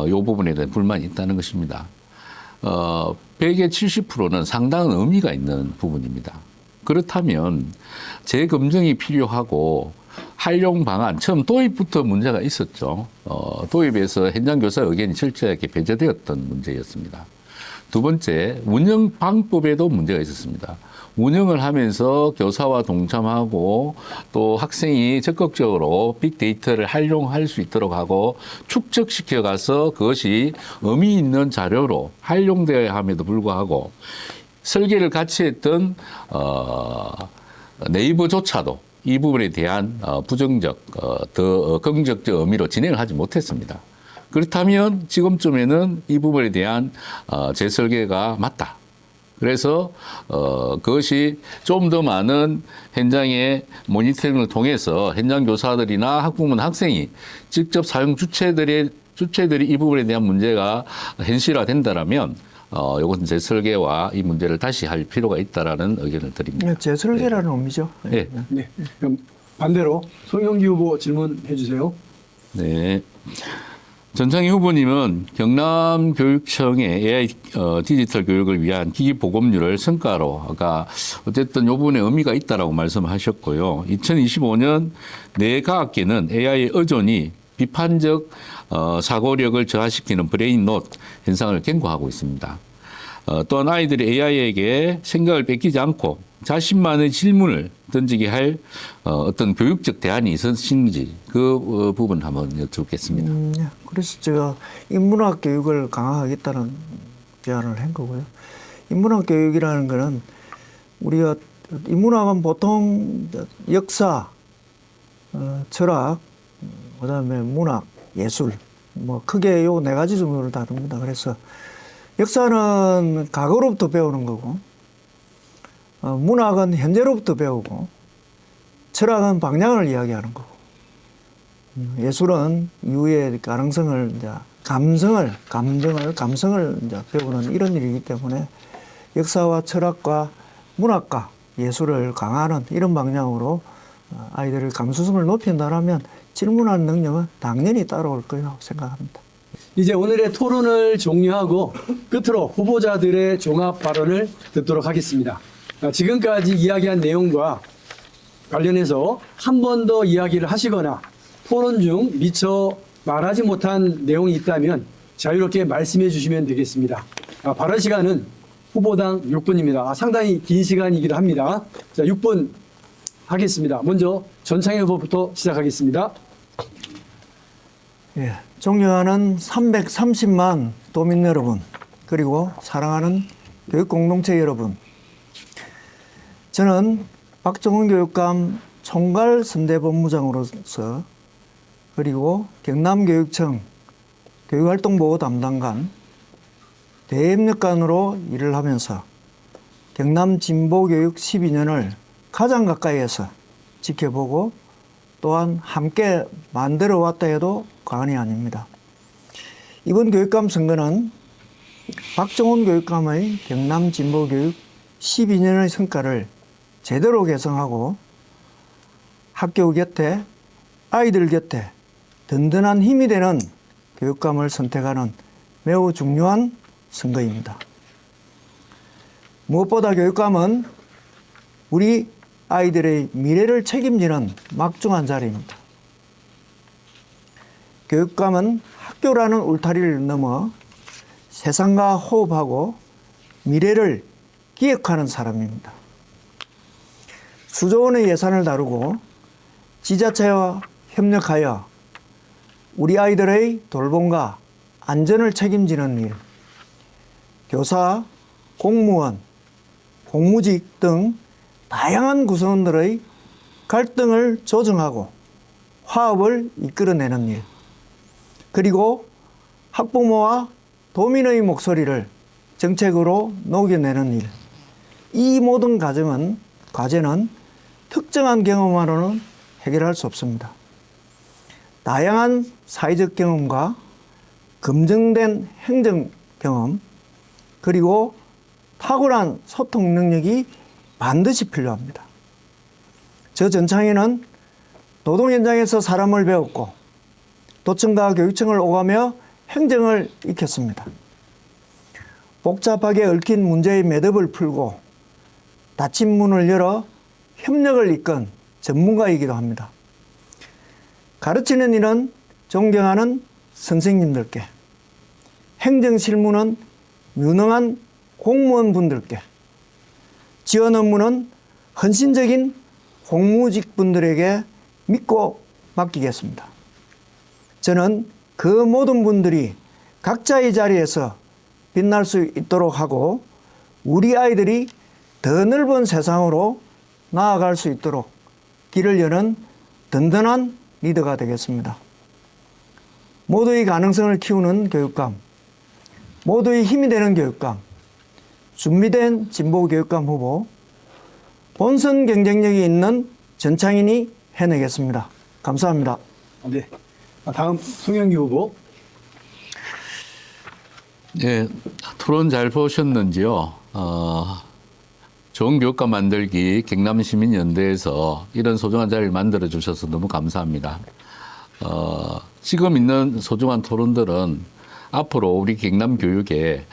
이 부분에 대한 불만이 있다는 것입니다. 100의 70%는 상당한 의미가 있는 부분입니다. 그렇다면 재검증이 필요하고 활용 방안, 처음 도입부터 문제가 있었죠. 도입에서 현장 교사 의견이 철저하게 배제되었던 문제였습니다. 두 번째, 운영 방법에도 문제가 있었습니다. 운영을 하면서 교사와 동참하고 또 학생이 적극적으로 빅데이터를 활용할 수 있도록 하고 축적시켜 가서 그것이 의미 있는 자료로 활용되어야 함에도 불구하고 설계를 같이 했던 네이버조차도 이 부분에 대한 부정적, 더 긍정적 의미로 진행을 하지 못했습니다. 그렇다면 지금쯤에는 이 부분에 대한 재설계가 맞다. 그래서 그것이 좀 더 많은 현장의 모니터링을 통해서 현장 교사들이나 학부모나 학생이 직접 사용 주체들이 이 부분에 대한 문제가 현실화된다라면 이것은 재설계와 이 문제를 다시 할 필요가 있다라는 의견을 드립니다. 재설계라는 의미죠. 네. 네. 그럼 반대로 송영기 후보 질문해 주세요. 네. 전창희 후보님은 경남교육청의 AI 디지털 교육을 위한 기기 보급률을 성과로 아까 어쨌든 이 부분에 의미가 있다라고 말씀하셨고요. 2025년 내 과학계는 AI의 의존이 비판적 사고력을 저하시키는 브레인롯 현상을 경고하고 있습니다. 또한 아이들이 AI에게 생각을 뺏기지 않고 자신만의 질문을 던지게 할 어떤 교육적 대안이 있으신지 그 부분 한번 여쭙겠습니다. 그래서 제가 인문학 교육을 강화하겠다는 제안을 한 거고요. 인문학 교육이라는 거는 우리가 인문학은 보통 역사, 철학, 그다음에 문학, 예술 뭐 크게 요 네 가지 정도를 다룹니다. 그래서 역사는 과거로부터 배우는 거고 문학은 현재로부터 배우고 철학은 방향을 이야기하는 거고 예술은 이후의 가능성을 이제 감성을 이제 배우는 이런 일이기 때문에 역사와 철학과 문학과 예술을 강화하는 이런 방향으로 아이들의 감수성을 높인다면 질문하는 능력은 당연히 따라올 거라고 생각합니다. 이제 오늘의 토론을 종료하고 끝으로 후보자들의 종합 발언을 듣도록 하겠습니다. 지금까지 이야기한 내용과 관련해서 한 번 더 이야기를 하시거나 토론 중 미처 말하지 못한 내용이 있다면 자유롭게 말씀해 주시면 되겠습니다. 발언 시간은 후보당 6분입니다. 상당히 긴 시간이기도 합니다. 자, 6분 하겠습니다. 먼저 전창희 후보부터 시작하겠습니다. 예, 존경하는 330만 도민 여러분, 그리고 사랑하는 교육 공동체 여러분, 저는 박정훈 교육감 총괄 선대본부장으로서 그리고 경남교육청 교육활동보호 담당관, 대협력관으로 일을 하면서 경남 진보교육 12년을 가장 가까이에서 지켜보고 또한 함께 만들어 왔다 해도 과언이 아닙니다. 이번 교육감 선거는 박정훈 교육감의 경남 진보교육 12년의 성과를 제대로 개성하고 학교 곁에 아이들 곁에 든든한 힘이 되는 교육감을 선택하는 매우 중요한 선거입니다. 무엇보다 교육감은 우리 아이들의 미래를 책임지는 막중한 자리입니다. 교육감은 학교라는 울타리를 넘어 세상과 호흡하고 미래를 기획하는 사람입니다. 수조 원의 예산을 다루고 지자체와 협력하여 우리 아이들의 돌봄과 안전을 책임지는 일, 교사, 공무원, 공무직 등 다양한 구성원들의 갈등을 조정하고 화합을 이끌어내는 일, 그리고 학부모와 도민의 목소리를 정책으로 녹여내는 일, 이 모든 과제는 특정한 경험만으로는 해결할 수 없습니다. 다양한 사회적 경험과 검증된 행정 경험, 그리고 탁월한 소통 능력이 반드시 필요합니다. 저 전창에는 노동 현장에서 사람을 배웠고 도청과 교육청을 오가며 행정을 익혔습니다. 복잡하게 얽힌 문제의 매듭을 풀고 닫힌 문을 열어 협력을 이끈 전문가이기도 합니다. 가르치는 일은 존경하는 선생님들께, 행정 실무는 유능한 공무원분들께, 지원 업무는 헌신적인 공무직분들에게 믿고 맡기겠습니다. 저는 그 모든 분들이 각자의 자리에서 빛날 수 있도록 하고 우리 아이들이 더 넓은 세상으로 나아갈 수 있도록 길을 여는 든든한 리더가 되겠습니다. 모두의 가능성을 키우는 교육감, 모두의 힘이 되는 교육감, 준비된 진보 교육감 후보, 본선 경쟁력이 있는 전창인이 해내겠습니다. 감사합니다. 네. 다음 송영기 후보. 네, 토론 잘 보셨는지요? 좋은 교육감 만들기 경남시민연대에서 이런 소중한 자리를 만들어 주셔서 너무 감사합니다. 지금 있는 소중한 토론들은 앞으로 우리 경남 교육에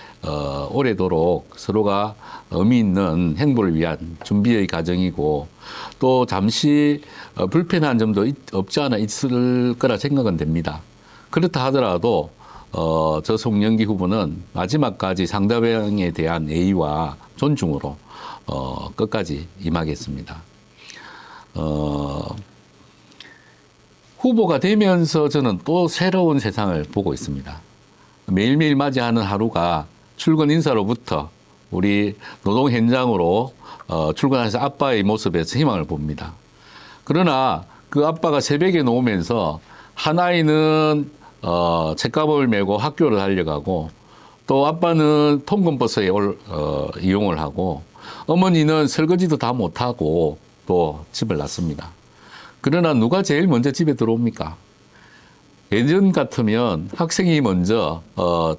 오래도록 서로가 의미 있는 행보를 위한 준비의 과정이고 또 잠시 불편한 점도 없지 않아 있을 거라 생각은 됩니다. 그렇다 하더라도 저 송영기 후보는 마지막까지 상대방에 대한 예의와 존중으로 끝까지 임하겠습니다. 후보가 되면서 저는 또 새로운 세상을 보고 있습니다. 매일매일 맞이하는 하루가 출근 인사로부터 우리 노동 현장으로 출근해서 아빠의 모습에서 희망을 봅니다. 그러나 그 아빠가 새벽에 놓으면서 한 아이는 책가방을 메고 학교를 달려가고 또 아빠는 통근버스에 이용을 하고 어머니는 설거지도 다 못하고 또 집을 났습니다. 그러나 누가 제일 먼저 집에 들어옵니까? 예전 같으면 학생이 먼저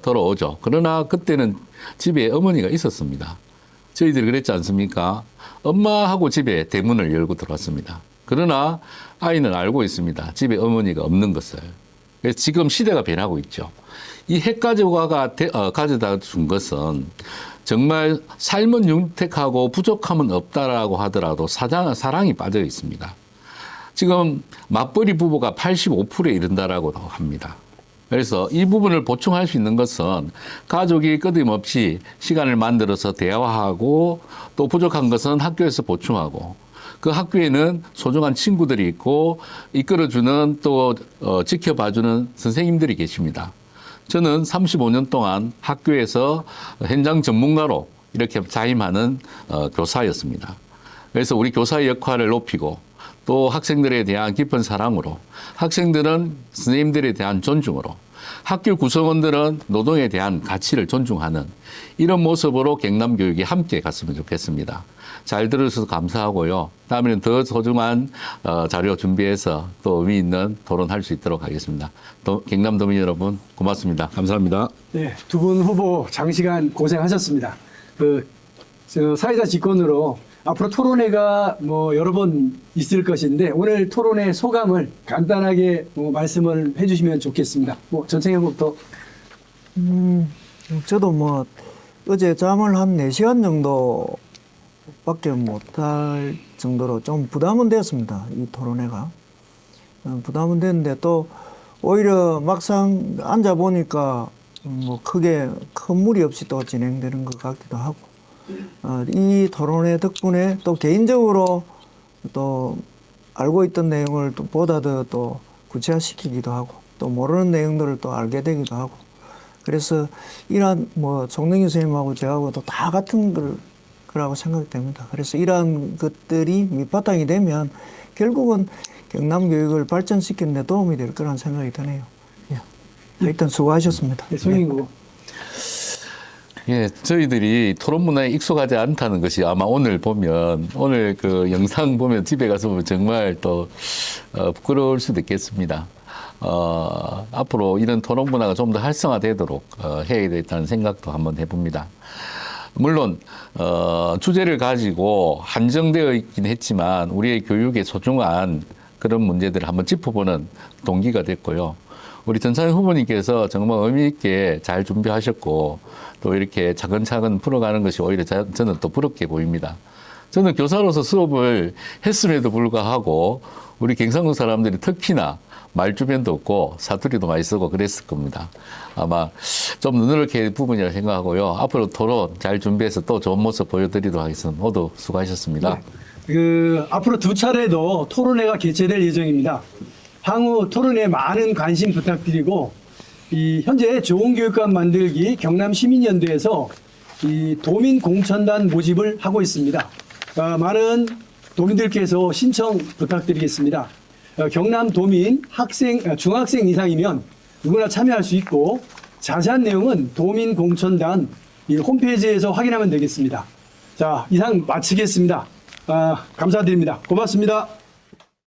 들어오죠. 그러나 그때는 집에 어머니가 있었습니다. 저희들이 그랬지 않습니까? 엄마하고 집에 대문을 열고 들어왔습니다. 그러나 아이는 알고 있습니다. 집에 어머니가 없는 것을. 그래서 지금 시대가 변하고 있죠. 이 핵가족화가 가져다 준 것은 정말 삶은 윤택하고 부족함은 없다라고 하더라도 사랑이 빠져 있습니다. 지금 맞벌이 부부가 85%에 이른다라고 합니다. 그래서 이 부분을 보충할 수 있는 것은 가족이 끊임없이 시간을 만들어서 대화하고 또 부족한 것은 학교에서 보충하고 그 학교에는 소중한 친구들이 있고 이끌어주는 또 지켜봐주는 선생님들이 계십니다. 저는 35년 동안 학교에서 현장 전문가로 이렇게 자임하는 교사였습니다. 그래서 우리 교사의 역할을 높이고 또 학생들에 대한 깊은 사랑으로 학생들은 선생님들에 대한 존중으로 학교 구성원들은 노동에 대한 가치를 존중하는 이런 모습으로 경남교육이 함께 갔으면 좋겠습니다. 잘 들어주셔서 감사하고요. 다음에는 더 소중한 자료 준비해서 또 의미 있는 토론할 수 있도록 하겠습니다. 경남도민 여러분 고맙습니다. 감사합니다. 네, 두 분 후보 장시간 고생하셨습니다. 사회자 집권으로 앞으로 토론회가 여러 번 있을 것인데 오늘 토론회 소감을 간단하게 말씀을 해주시면 좋겠습니다. 전창현부터. 저도 어제 잠을 한 4시간 정도밖에 못할 정도로 좀 부담은 되었습니다. 이 토론회가. 부담은 됐는데 또 오히려 막상 앉아보니까 뭐 크게 큰 무리 없이 또 진행되는 것 같기도 하고 이 토론회 덕분에 또 개인적으로 또 알고 있던 내용을 또 보다 더 또 구체화시키기도 하고 또 모르는 내용들을 또 알게 되기도 하고 그래서 이러한 뭐 송능희 선생님하고 저하고도 다 같은 거라고 생각됩니다. 그래서 이러한 것들이 밑바탕이 되면 결국은 경남 교육을 발전시키는 데 도움이 될 거라는 생각이 드네요. 예. 하여튼 수고하셨습니다. 네, 송인구. 예, 저희들이 토론 문화에 익숙하지 않다는 것이 아마 오늘 보면, 오늘 그 영상 보면 집에 가서 보면 정말 또, 부끄러울 수도 있겠습니다. 앞으로 이런 토론 문화가 좀 더 활성화되도록, 해야 되겠다는 생각도 한번 해봅니다. 물론, 주제를 가지고 한정되어 있긴 했지만, 우리의 교육의 소중한 그런 문제들을 한번 짚어보는 동기가 됐고요. 우리 전찬희 후보님께서 정말 의미 있게 잘 준비하셨고 또 이렇게 차근차근 풀어가는 것이 오히려 저는 또 부럽게 보입니다. 저는 교사로서 수업을 했음에도 불구하고 우리 경상도 사람들이 특히나 말주변도 없고 사투리도 많이 쓰고 그랬을 겁니다. 아마 좀 눈으로게 부분이라 생각하고요. 앞으로 토론 잘 준비해서 또 좋은 모습 보여드리도록 하겠습니다. 모두 수고하셨습니다. 앞으로 2차례도 토론회가 개최될 예정입니다. 향후 토론회에 많은 관심 부탁드리고 현재 좋은 교육감 만들기 경남시민연대에서 도민 공천단 모집을 하고 있습니다. 많은 도민들께서 신청 부탁드리겠습니다. 경남 도민 중학생 이상이면 누구나 참여할 수 있고 자세한 내용은 도민 공천단 홈페이지에서 확인하면 되겠습니다. 자, 이상 마치겠습니다. 감사드립니다. 고맙습니다.